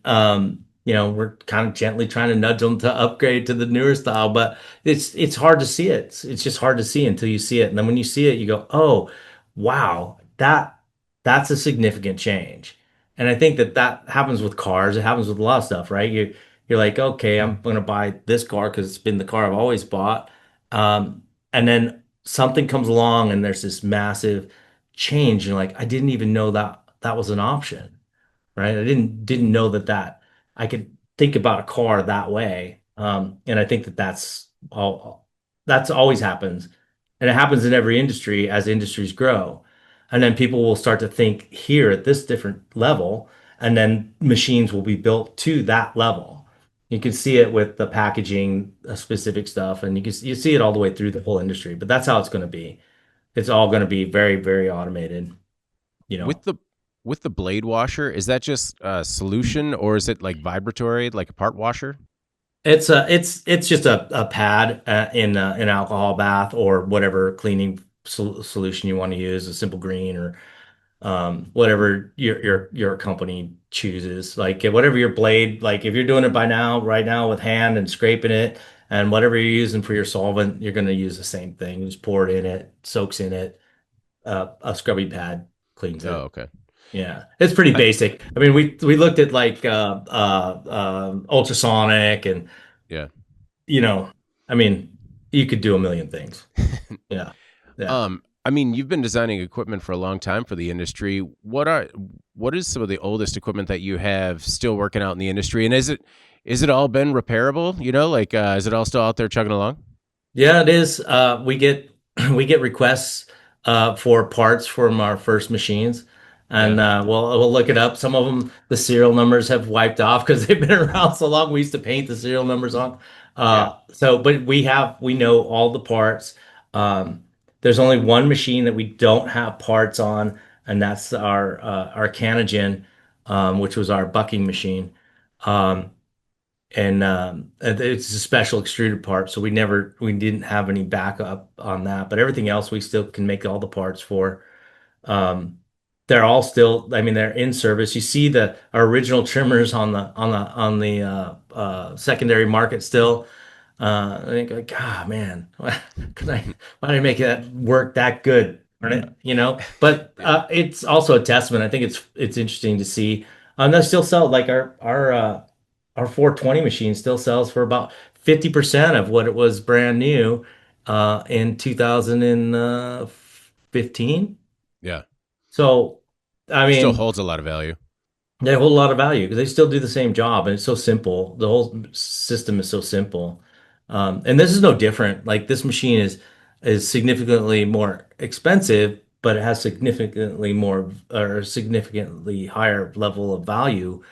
we're kind of gently trying to nudge them to upgrade to the newer style, but it's hard to see it. It's just hard to see until you see it. And then when you see it, you go, "Oh, wow, that's a significant change." And I think that that happens with cars. It happens with a lot of stuff, right? You're like, "Okay, I'm going to buy this car because it's been the car I've always bought." And then something comes along and there's this massive change. You're like, "I didn't even know that that was an option." Right? I didn't know that I could think about a car that way. And I think that that's always happens, and it happens in every industry as industries grow, and then people will start to think here at this different level, and then machines will be built to that level. You can see it with the packaging, specific stuff, and you see it all the way through the whole industry. But that's how it's going to be. It's all going to be very, very automated. You know. With the blade washer, is that just a solution or is it like vibratory, like a part washer? It's just a pad in an alcohol bath or whatever cleaning solution you want to use, a simple green or whatever your company chooses. Like whatever your blade, like if you're doing it by now, right now with hand and scraping it, and whatever you're using for your solvent, you're going to use the same thing. You just pour it in it, soaks in it. A scrubby pad cleans Oh, it. okay. Yeah, it's pretty I, basic. I mean, we looked at like ultrasonic and yeah. you know, I mean, you could do a million things. Yeah. Yeah. I mean, you've been designing equipment for a long time for the industry. What is some of the oldest equipment that you have still working out in the industry? And is it all been repairable? Like is it all still out there chugging along? Yeah, it is. We get we get requests for parts from our first machines, Yeah. and we'll look it up. Some of them, the serial numbers have wiped off because they've been around so long. We used to paint the serial numbers on. Yeah. But we know all the parts. There's only one machine that we don't have parts on, and that's our Canogen, which was our bucking machine. Um, and it's a special extruded part, so we didn't have any backup on that. But everything else we still can make all the parts for. Um, they're all still, I mean, they're in service. You see the our original trimmers on the secondary market still. I think like, ah, man, why did I make that work that good? Right? But Yeah. it's also a testament. I think it's interesting to see. They still sell like our 420 machine still sells for about 50% of what it was brand new in 2015. Yeah. So, I Still mean, holds a lot of value. they hold a lot of value because they still do the same job and it's so simple. The whole system is so simple. And this is no different. Like this machine is significantly more expensive, but it has significantly more or significantly higher level of value.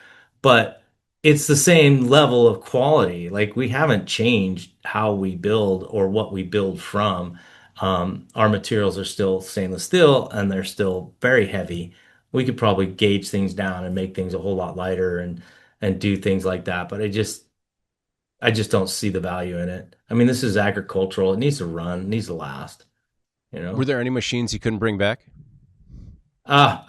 But it's the same level of quality. Like we haven't changed how we build or what we build from. Our materials are still stainless steel and they're still very heavy. We could probably gauge things down and make things a whole lot lighter and do things like that. But I just don't see the value in it. I mean, this is agricultural. It needs to run, it needs to last, you Were know. there any machines you couldn't bring back? Well,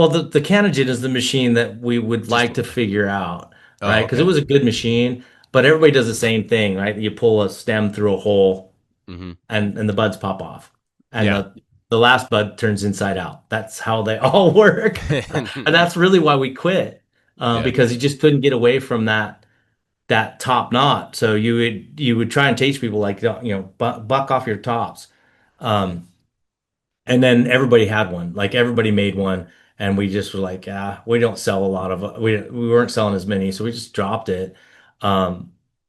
the Canogen is the machine that we would Just like to figure out, right? Oh, Because it okay. was a good machine, but everybody does the same thing, right? You pull a stem through a hole Hmm. and the buds pop off, and Yeah. the last bud turns inside out. That's how they all work, and that's really why we quit, Yeah. because you just couldn't get away from that top knot. So you would try and teach people like buck off your tops. Um, and then everybody had one. Like everybody made one, and we just were like, we don't sell a lot of we weren't selling as many, so we just dropped it.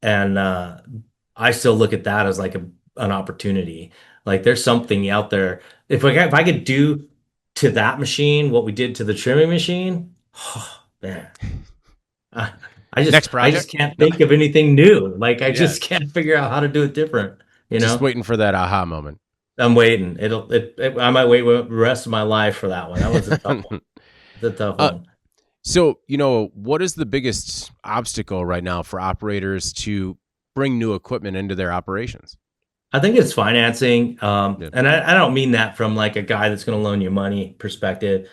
And I still look at that as like an opportunity. Like there's something out there. If I could do to that machine what we did to the trimming machine, oh, man, I, Next I just project? can't No. think of anything new. Like I Yeah. just can't figure out how to do it different. You Just know? waiting for that aha moment. I'm waiting. I might wait the rest of my life for that one. That was a tough one. It's a tough uh, one. so, what is the biggest obstacle right now for operators to bring new equipment into their operations? I think it's financing. Yeah. And I don't mean that from like a guy that's going to loan you money perspective.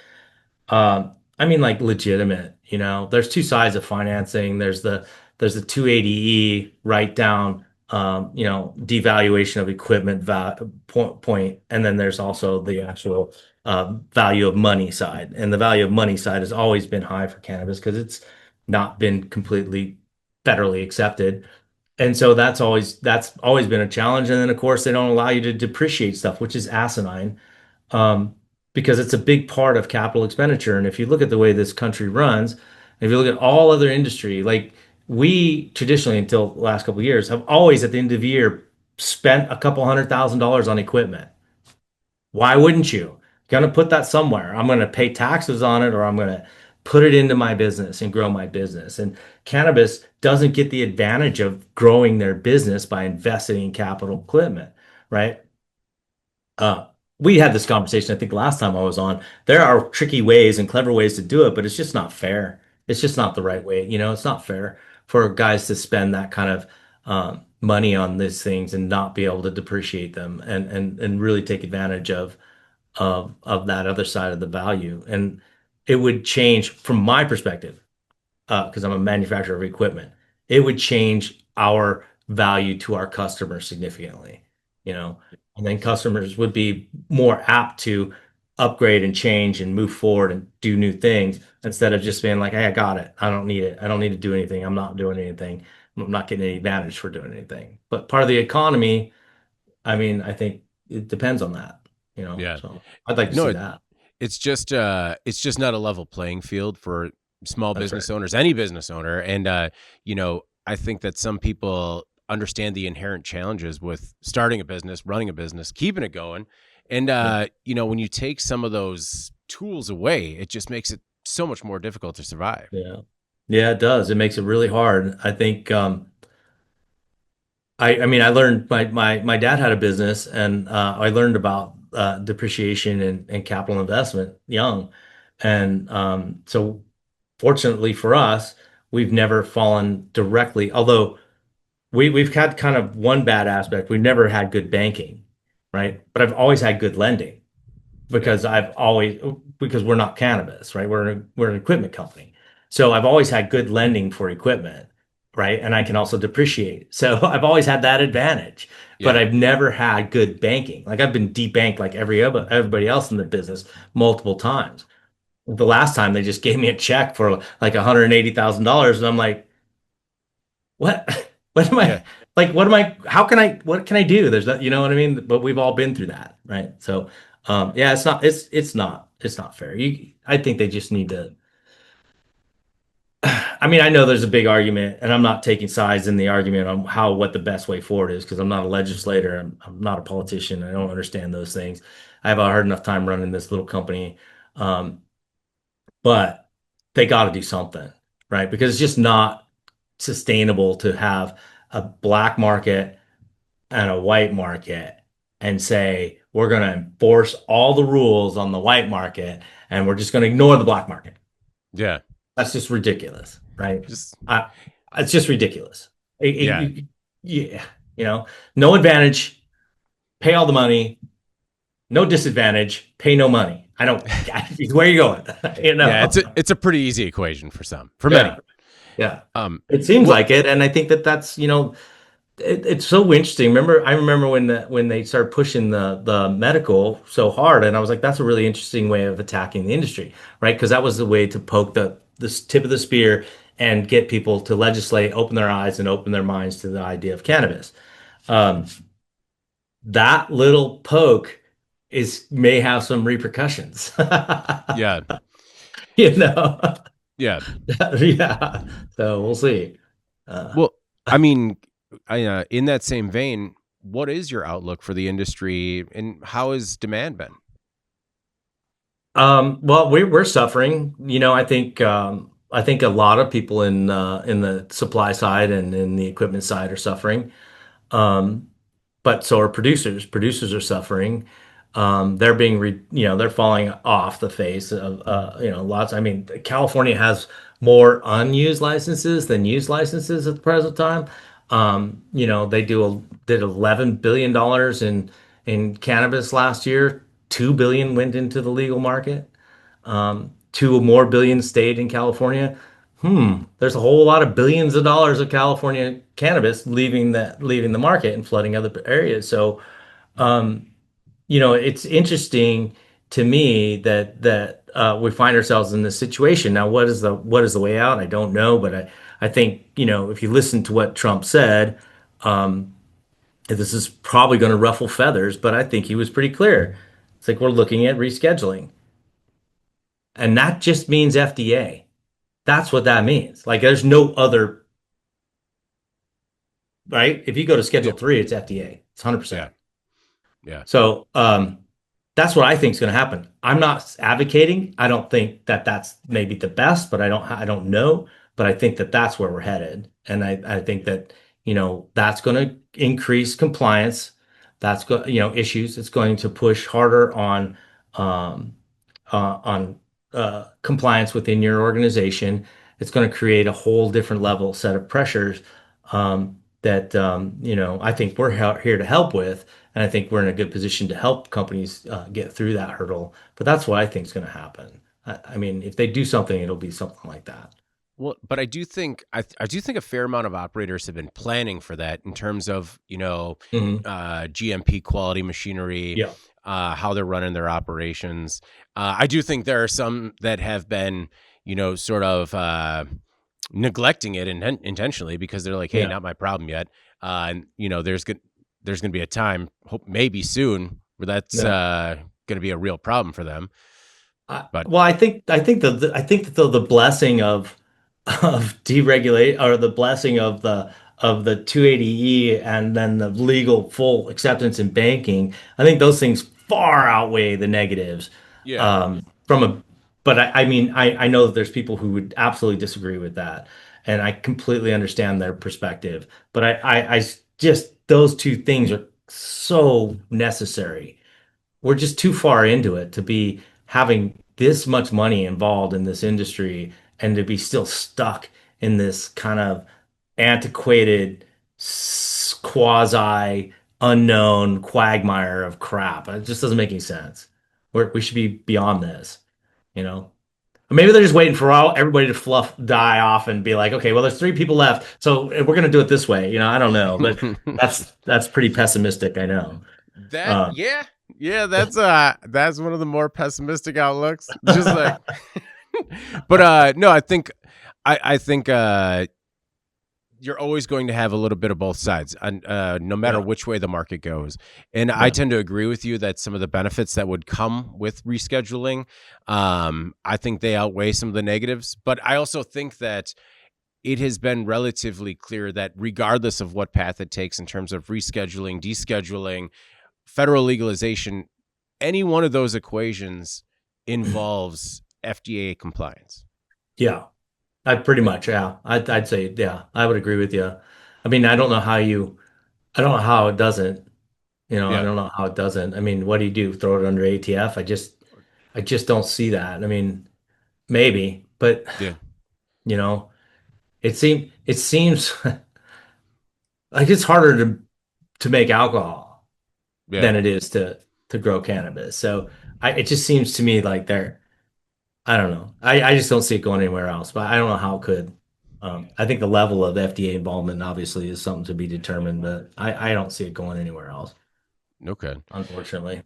I mean, like legitimate, there's two sides of financing. There's the 280E write down, devaluation of equipment point, and then there's also the actual value of money side. And the value of money side has always been high for cannabis because it's not been completely federally accepted. And so that's always been a challenge. And then of course they don't allow you to depreciate stuff, which is asinine, um, because it's a big part of capital expenditure. And if you look at the way this country runs, if you look at all other industry, like we traditionally until the last couple of years have always at the end of the year spent a couple $100,000 on equipment. Why wouldn't you? Gonna put that somewhere. I'm gonna pay taxes on it, or I'm gonna put it into my business and grow my business. And cannabis doesn't get the advantage of growing their business by investing in capital equipment, right? Uh, we had this conversation, I think, last time I was on. There are tricky ways and clever ways to do it, but it's just not fair. It's just not the right way. It's not fair for guys to spend that kind of money on these things and not be able to depreciate them and really take advantage of that other side of the value. And it would change from my perspective, because I'm a manufacturer of equipment, it would change our value to our customers significantly, you know, and then customers would be more apt to upgrade and change and move forward and do new things instead of just being like, hey, I got it. I don't need it. I don't need to do anything. I'm not doing anything. I'm not getting any advantage for doing anything. But part of the economy, I mean, I think it depends on that, Yeah. so I'd like to No, see it, that. it's just not a level playing field for small That's right. business owners, any business owner. And I think that some people understand the inherent challenges with starting a business, running a business, keeping it going. And Yeah. when you take some of those tools away, it just makes it so much more difficult to survive. Yeah. Yeah, it does. It makes it really hard. I think I mean I learned my dad had a business, and I learned about depreciation and capital investment young. And so fortunately for us, we've never fallen directly, although we've had kind of one bad aspect. We've never had good banking, right? But I've always had good lending Yeah. because we're not cannabis, right? We're an equipment company. So I've always had good lending for equipment, right? And I can also depreciate. So I've always had that advantage, but Yeah. I've never had good banking. Like I've been debanked like everybody else in the business multiple times. The last time they just gave me a check for like $180,000, and I'm like, what? What am Yeah. I like? What can I do? There's that, you know what I mean? But we've all been through that, right? So, yeah, it's not fair. I think they just need to. I mean, I know there's a big argument, and I'm not taking sides in the argument on what the best way forward is because I'm not a legislator. I'm not a politician. I don't understand those things. I have a hard enough time running this little company, um, but they got to do something, right? Because it's just not sustainable to have a black market and a white market and say we're going to enforce all the rules on the white market and we're just going to ignore the black market. Yeah. That's just ridiculous, right? Just, I, it's just ridiculous. yeah. Yeah, no advantage, pay all the money, no disadvantage, pay no money. I don't. Where are you going? You Yeah. know? It's a pretty easy equation for some, for Yeah, many. yeah. Um, It seems well, like it, and I think that's it's so interesting. I remember when they started pushing the medical so hard, and I was like, that's a really interesting way of attacking the industry, right? Because that was the way to poke the tip of the spear and get people to legislate, open their eyes, and open their minds to the idea of cannabis. Um, that little poke is may have some repercussions, yeah. you know? Yeah. Yeah. So we'll see. Uh, Well, I mean, in that same vein, what is your outlook for the industry and how has demand been? Well, we're suffering. I think a lot of people in the supply side and in the equipment side are suffering. Um, but so are producers. Producers are suffering. They're they're falling off the face of lots. I mean, California has more unused licenses than used licenses at the present time. Did $11 billion in cannabis last year. 2 billion went into the legal market. two more billions stayed in California, there's a whole lot of billions of dollars of California cannabis leaving the market and flooding other areas. So, it's interesting to me that we find ourselves in this situation. Now, what is the way out? I don't know, but I think, if you listen to what Trump said, this is probably going to ruffle feathers, but I think he was pretty clear. It's like we're looking at rescheduling, and that just means FDA. That's what that means. Like there's no other, right? If you go to Yeah. Schedule 3, it's FDA. It's Yeah. 100%. Yeah. So that's what I think is going to happen. I'm not advocating. I don't think that that's maybe the best, but I don't know. But I think that that's where we're headed, and I think that that's going to increase compliance. That's issues. It's going to push harder um, on compliance within your organization. It's going to create a whole different level set of pressures that I think we're here to help with, and I think we're in a good position to help companies get through that hurdle. But that's what I think is going to happen. I mean, if they do something, it'll be something like that. Well, but I do think I do think a fair amount of operators have been planning for that in terms of Hmm. GMP quality machinery, Yeah, how they're running their operations. I do think there are some that have been sort of neglecting it intentionally because they're like, hey, yeah, not my problem yet. And there's gonna be a time, hope maybe soon, where that's yeah. gonna be a real problem for them. But Well, I think that the blessing of deregulate, or the blessing of the 280E, and then the legal full acceptance in banking, I think those things far outweigh the negatives. yeah, From a But I mean, I know that there's people who would absolutely disagree with that, and I completely understand their perspective. But I just, those two things are so necessary. We're just too far into it to be having this much money involved in this industry and to be still stuck in this kind of antiquated, quasi unknown quagmire of crap. It just doesn't make any sense. We should be beyond this, you know? Or maybe they're just waiting for everybody to die off and be like, okay, well, there's three people left, so we're going to do it this way. I don't know, but that's pretty pessimistic, I know. that Uh, yeah, that's one of the more pessimistic outlooks. Just like, but no, I think you're always going to have a little bit of both sides, and no matter yeah, which way the market goes. And I yeah. tend to agree with you that some of the benefits that would come with rescheduling, I think they outweigh some of the negatives. But I also think that it has been relatively clear that regardless of what path it takes in terms of rescheduling, descheduling, federal legalization, any one of those equations involves FDA compliance. Yeah, I pretty much, yeah. I'd say, yeah, I would agree with you. I mean, I don't know how it doesn't, I Yeah, don't know how it doesn't. I mean, what do you do? Throw it under ATF? I just don't see that. I mean, maybe, but yeah, you know, it seems like it's harder to make alcohol yeah. than it is to grow cannabis. So it just seems to me like I don't know. I just don't see it going anywhere else, but I don't know how it could. I think the level of FDA involvement obviously is something to be determined, but I don't see it going anywhere else, Okay. unfortunately.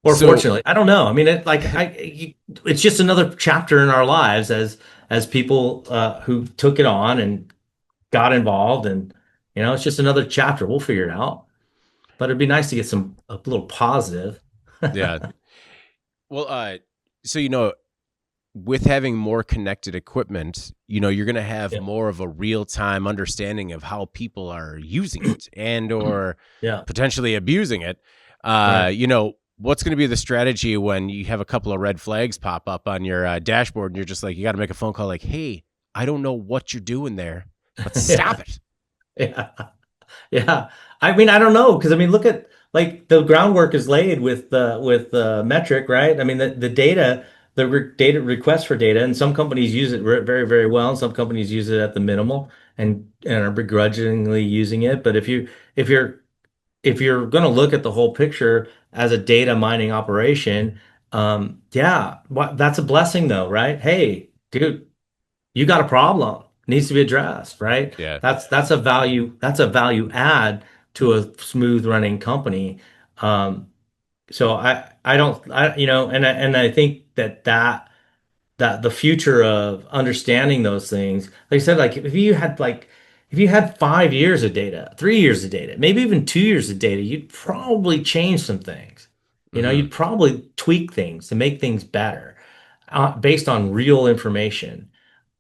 Or So, fortunately, I don't know. I mean, it's just another chapter in our lives as people who took it on and got involved, and it's just another chapter. We'll figure it out. But it'd be nice to get a little positive. yeah. Well, so with having more connected equipment, you're going to have Yeah. more of a real-time understanding of how people are using it and or Yeah. potentially abusing it. Right. What's going to be the strategy when you have a couple of red flags pop up on your dashboard and you're just like, you got to make a phone call like, hey, I don't know what you're doing there, but stop Yeah. it. Yeah. Yeah. I mean, I don't know, because I mean, look at, like, the groundwork is laid with the metric, right? I mean, the data, data request for data, and some companies use it very, very well, and some companies use it at the minimal and are begrudgingly using it. But if you're if you're going to look at the whole picture as a data mining operation, Yeah, that's a blessing though, right? Hey, dude, you got a problem. Needs to be addressed, right? Yeah. That's a value add to a smooth running company. So I don't and I think that the future of understanding those things, like I said, if you had 5 years of data, 3 years of data, maybe even 2 years of data, you'd probably change some things. Hmm. You'd probably tweak things to make things better, based on real information.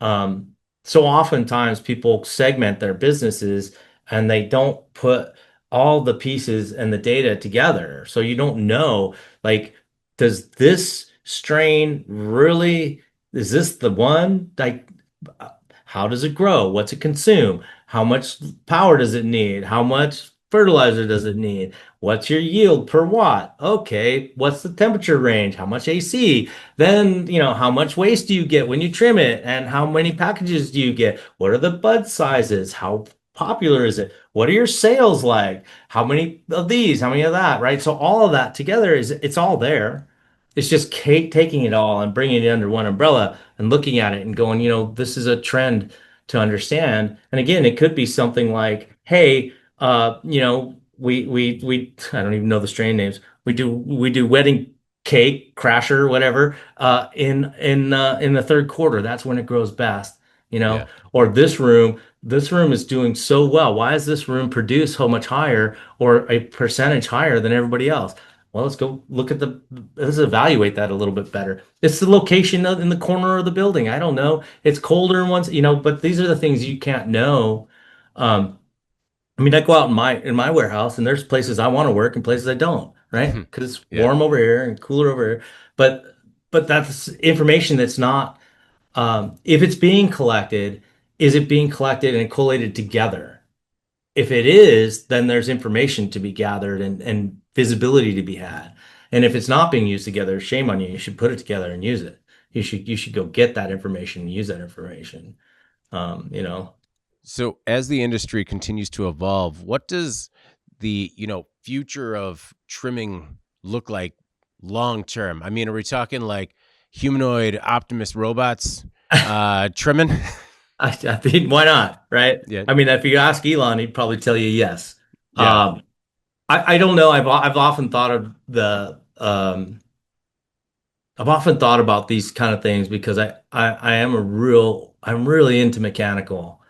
Um, so oftentimes people segment their businesses and they don't put all the pieces and the data together. So you don't know, like, does this strain really, is this the one? Like, how does it grow? What's it consume? How much power does it need? How much fertilizer does it need? What's your yield per watt? Okay, what's the temperature range? How much AC? Then, how much waste do you get when you trim it? And how many packages do you get? What are the bud sizes? How popular is it? What are your sales like? How many of these? How many of that? Right? So all of that together it's all there. It's just taking it all and bringing it under one umbrella and looking at it and going, this is a trend to understand. And again, it could be something like, hey, I don't even know the strain names. We do wedding cake, crasher, whatever, in the third quarter. That's when it grows best, Yeah. or this room is doing so well. Why does this room produce so much higher or a percentage higher than everybody else? Well, let's evaluate that a little bit better. It's the location in the corner of the building. I don't know. It's colder in ones, but these are the things you can't know. Um, I mean, I go out in my warehouse and there's places I want to work and places I don't, right? Because it's Yeah. warm over here and cooler over here. But but that's information that's not, if it's being collected, is it being collected and collated together? If it is, then there's information to be gathered and visibility to be had. And if it's not being used together, shame on you. You should put it together and use it. You should go get that information and use that information. Um, you know, So as the industry continues to evolve, what does the, future of trimming look like long term? I mean, are we talking like humanoid Optimus robots trimming? I think why not, right? Yeah. I mean, if you ask Elon, he'd probably tell you yes. Yeah. Um, I don't know. I've often thought about these kind of things because I'm really into mechanical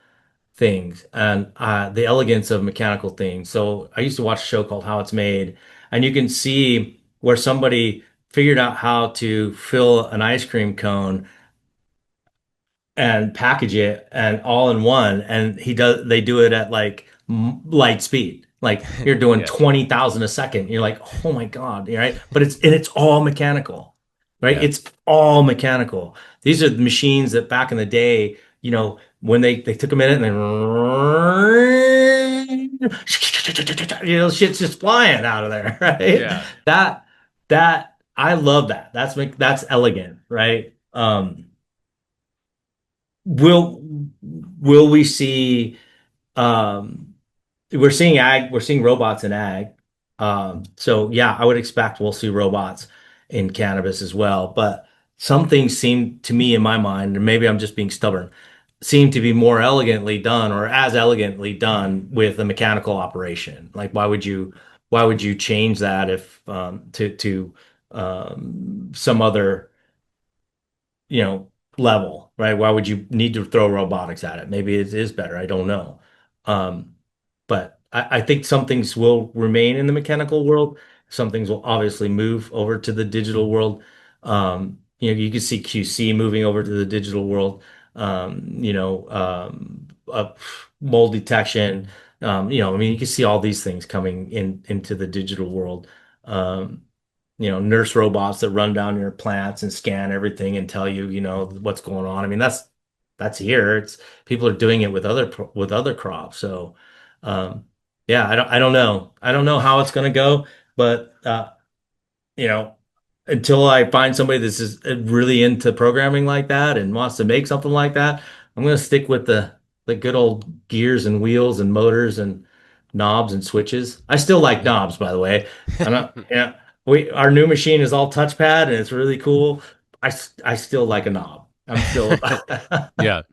things and the elegance of mechanical things. So I used to watch a show called How It's Made, and you can see where somebody figured out how to fill an ice cream cone and package it and all in one, and they do it at like light speed, like you're doing Yeah. 20,000 a second. You're like, oh my God, right? But it's all mechanical, right? Yeah. It's all mechanical. These are the machines that back in the day, when they took a minute and then shit's just flying out of there, right? Yeah. That I love that. That's elegant, right? Will will we see, um we're seeing robots in ag. So yeah, I would expect we'll see robots in cannabis as well. But some things seem to me in my mind, and maybe I'm just being stubborn, seem to be more elegantly done or as elegantly done with a mechanical operation. Like why would you change that if to some other level, right? Why would you need to throw robotics at it? Maybe it is better. I don't know. Um, but I think some things will remain in the mechanical world. Some things will obviously move over to the digital world. You can see QC moving over to the digital world. Mold detection. I mean, you can see all these things coming into the digital world. Um, Nurse robots that run down your plants and scan everything and tell you, what's going on. I mean, that's here. It's People are doing it with other crops. So, um, yeah, I don't know. I don't know how it's going to go, but you know, until I find somebody that's just really into programming like that and wants to make something like that, I'm going to stick with the good old gears and wheels and motors and knobs and switches. I still like knobs, by the way. I'm not, yeah. we our new machine is all touchpad and it's really cool. I still like a knob. I'm still Yeah.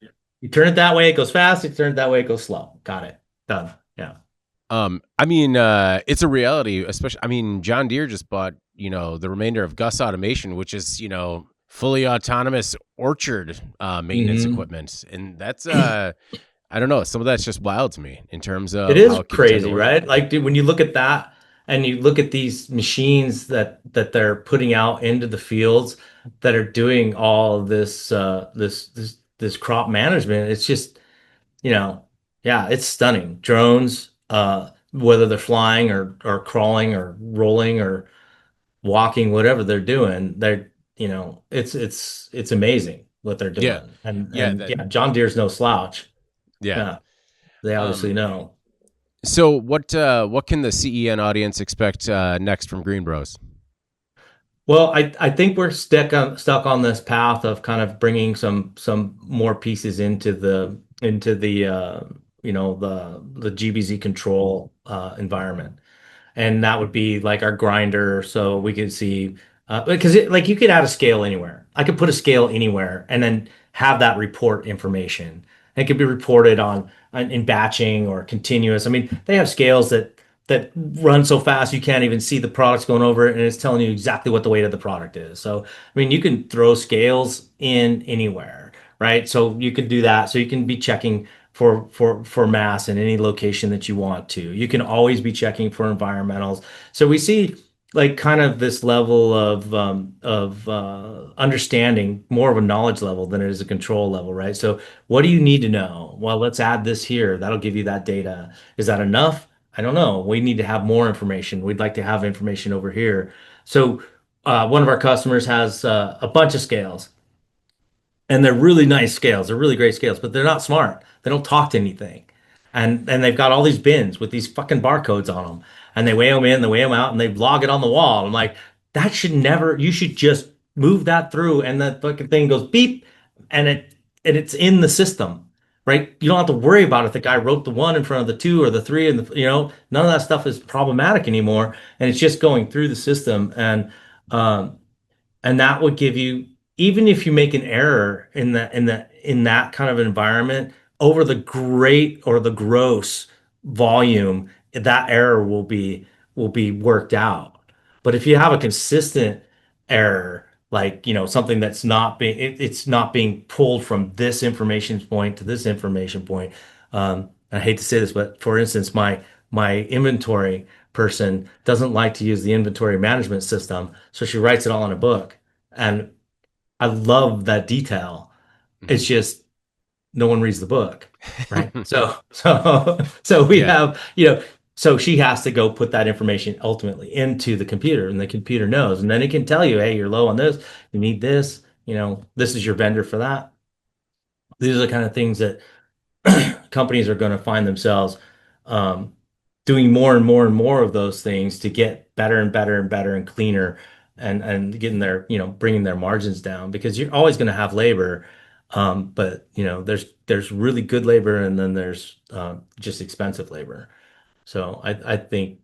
you turn it that way, it goes fast. You turn it that way, it goes slow. Got it. Done. Yeah. I mean, it's a reality, especially, I mean, John Deere just bought, the remainder of Gus Automation, which is, fully autonomous orchard maintenance Hmm. equipment. And that's, I don't know, some of that's just wild to me in terms It of is how it can tend to crazy, work. right? Like, dude, when you look at that and you look at these machines that they're putting out into the fields that are doing all of this crop management, it's just, you know, yeah, it's stunning. Drones, whether they're flying or crawling or rolling or walking, whatever they're doing, it's amazing what they're Yeah. doing. And Yeah. and yeah, John Deere's no slouch. Yeah. Yeah, they obviously Um, know. so what can the CEN audience expect next from Green Bros? Well, I think we're stuck on this path of kind of bringing some more pieces into the the GBZ control environment. And that would be like our grinder, so we could see because like you could add a scale anywhere. I could put a scale anywhere and then have that report information. It could be reported on in batching or continuous. I mean, they have scales that run so fast you can't even see the products going over it, and it's telling you exactly what the weight of the product is. So, I mean, you can throw scales in anywhere, right? So you could do that. So you can be checking for mass in any location that you want to. You can always be checking for environmentals. So we see like kind of this level of understanding, more of a knowledge level than it is a control level, right? So what do you need to know? Well, let's add this here. That'll give you that data. Is that enough? I don't know. We need to have more information. We'd like to have information over here. So one of our customers has a bunch of scales, and they're really nice scales. They're really great scales, but they're not smart. They don't talk to anything. And they've got all these bins with these fucking barcodes on them. And they weigh them in, they weigh them out, and they log it on the wall. I'm like, that should never, you should just move that through and that fucking thing goes beep and it's in the system, right? You don't have to worry about if the guy wrote the one in front of the two or the three and none of that stuff is problematic anymore. And it's just going through the system. Um, and that would give you, even if you make an error in that kind of environment over the great or the gross volume, that error will be worked out. But if you have a consistent error, like something that's not being it's not being pulled from this information point to this information point. I hate to say this, but for instance, my inventory person doesn't like to use the inventory management system, so she writes it all in a book. And I love that detail. It's Mhm. just no one reads the book, right? So we Yeah. have, so she has to go put that information ultimately into the computer, and the computer knows, and then it can tell you, hey, you're low on this, you need this, this is your vendor for that. These are the kind of things that companies are going to find themselves um, doing more and more and more of those things to get better and better and better and cleaner and getting their, bringing their margins down because you're always going to have labor. But there's really good labor and then there's just expensive labor. So I think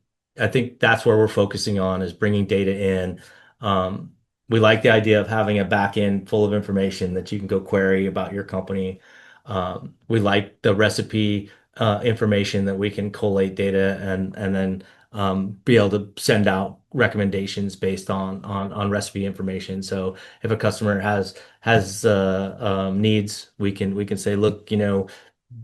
that's where we're focusing on is bringing data in. Um, we like the idea of having a back end full of information that you can go query about your company. We like the recipe information that we can collate data and then be able to send out recommendations based on recipe information. So if a customer has needs, we can say, look,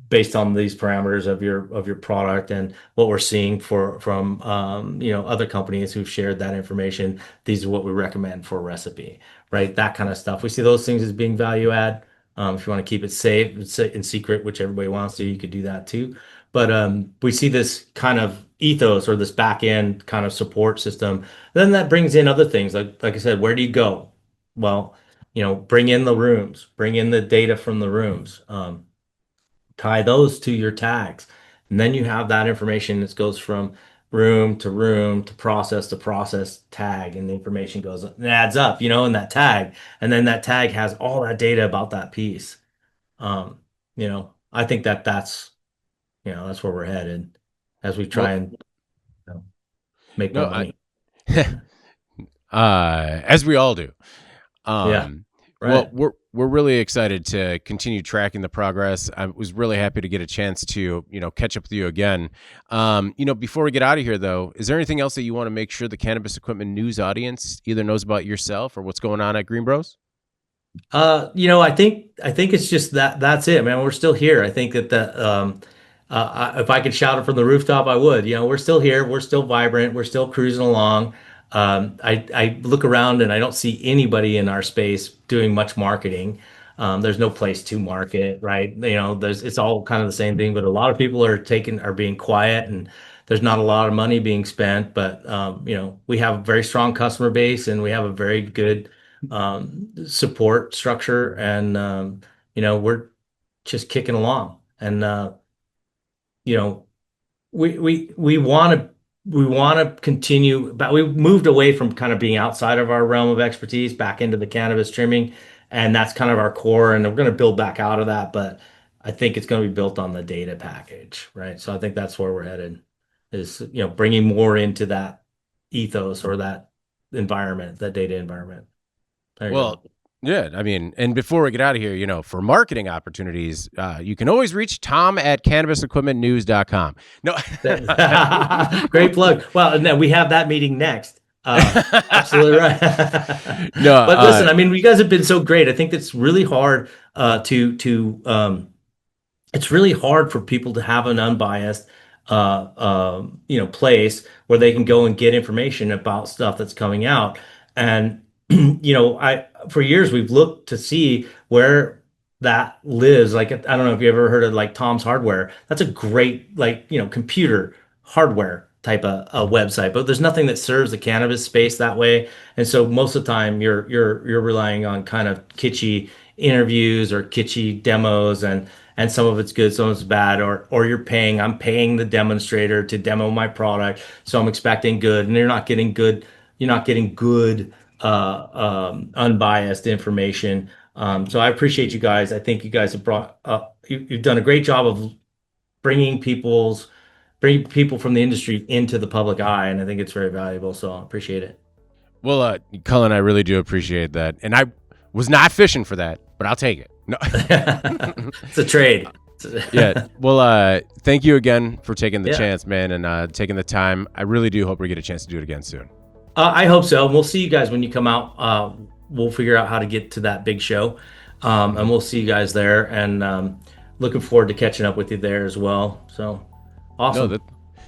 based on these parameters of your product and what we're seeing from other companies who've shared that information, these are what we recommend for a recipe, right? That kind of stuff. We see those things as being value add. If you want to keep it safe and secret, which everybody wants to, you could do that too. But we see this kind of ethos or this back end kind of support system. Then that brings in other things, like I said, where do you go? Well, bring in the rooms, bring in the data from the rooms. Tie those to your tags. And then you have that information that goes from room to process tag, and the information goes and adds up, in that tag. And then that tag has all that data about that piece. I think that's where we're headed as we try Well, and make more no, I money. Yeah. as we all do. Yeah. Well, Right. we're really excited to continue tracking the progress. I was really happy to get a chance to, catch up with you again. Before we get out of here, though, is there anything else that you want to make sure the Cannabis Equipment News audience either knows about yourself or what's going on at Green Bros? I think it's just that's it, man. We're still here. I think that if I could shout it from the rooftop, I would. We're still here. We're still vibrant. We're still cruising along. I look around and I don't see anybody in our space doing much marketing. There's no place to market, right? It's all kind of the same thing, but a lot of people are being quiet, and there's not a lot of money being spent. But we have a very strong customer base, and we have a very good support structure, and we're just kicking along. And you know, we want to continue, but we moved away from kind of being outside of our realm of expertise back into the cannabis trimming, and that's kind of our core. And we're going to build back out of that, but I think it's going to be built on the data package, right? So I think that's where we're headed, is bringing more into that ethos or that environment, that data environment. There you go. Yeah, I mean, and before we get out of here, for marketing opportunities, you can always reach Tom at cannabisequipmentnews.com. No, Great plug. Well, and then we have that meeting next. Absolutely right. No, but listen, I mean, you guys have been so great. I think it's really hard it's really hard for people to have an unbiased place where they can go and get information about stuff that's coming out. And for years we've looked to see where that lives. Like, I don't know if you ever heard of like Tom's Hardware. That's a great computer hardware type of a website, but there's nothing that serves the cannabis space that way. And so most of the time you're relying on kind of kitschy interviews or kitschy demos, and some of it's good, some of it's bad, or I'm paying the demonstrator to demo my product, so I'm expecting good, and you're not getting good unbiased information. So I appreciate you guys. I think you guys have you've done a great job of bringing people from the industry into the public eye, and I think it's very valuable. So I appreciate it. Well, Cullen, I really do appreciate that, and I was not fishing for that, but I'll take it. No, it's a trade. Yeah. Well, thank you again for taking the chance, man, and taking the time. I really do hope we get a chance to do it again soon. I hope so. We'll see you guys when you come out. We'll figure out how to get to that big show, and we'll see you guys there. And looking forward to catching up with you there as well. So awesome. No,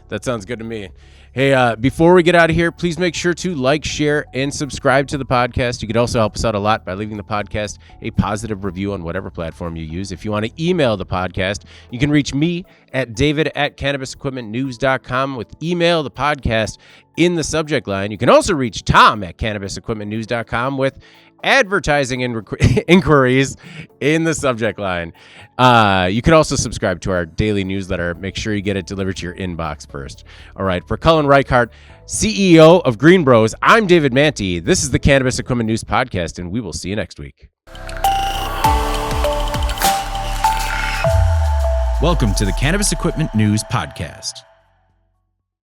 that sounds good to me. Hey, before we get out of here, please make sure to like, share, and subscribe to the podcast. You could also help us out a lot by leaving the podcast a positive review on whatever platform you use. If you want to email the podcast, you can reach me at david@cannabisequipmentnews.com with email the podcast in the subject line. You can also reach Tom at cannabisequipmentnews.com with advertising inquiries in the subject line. You can also subscribe to our daily newsletter. Make sure you get it delivered to your inbox first. All right. For Cullen Raichart, CEO of Green Bros, I'm David Manti. This is the Cannabis Equipment News Podcast, and we will see you next week. Welcome to the Cannabis Equipment News Podcast.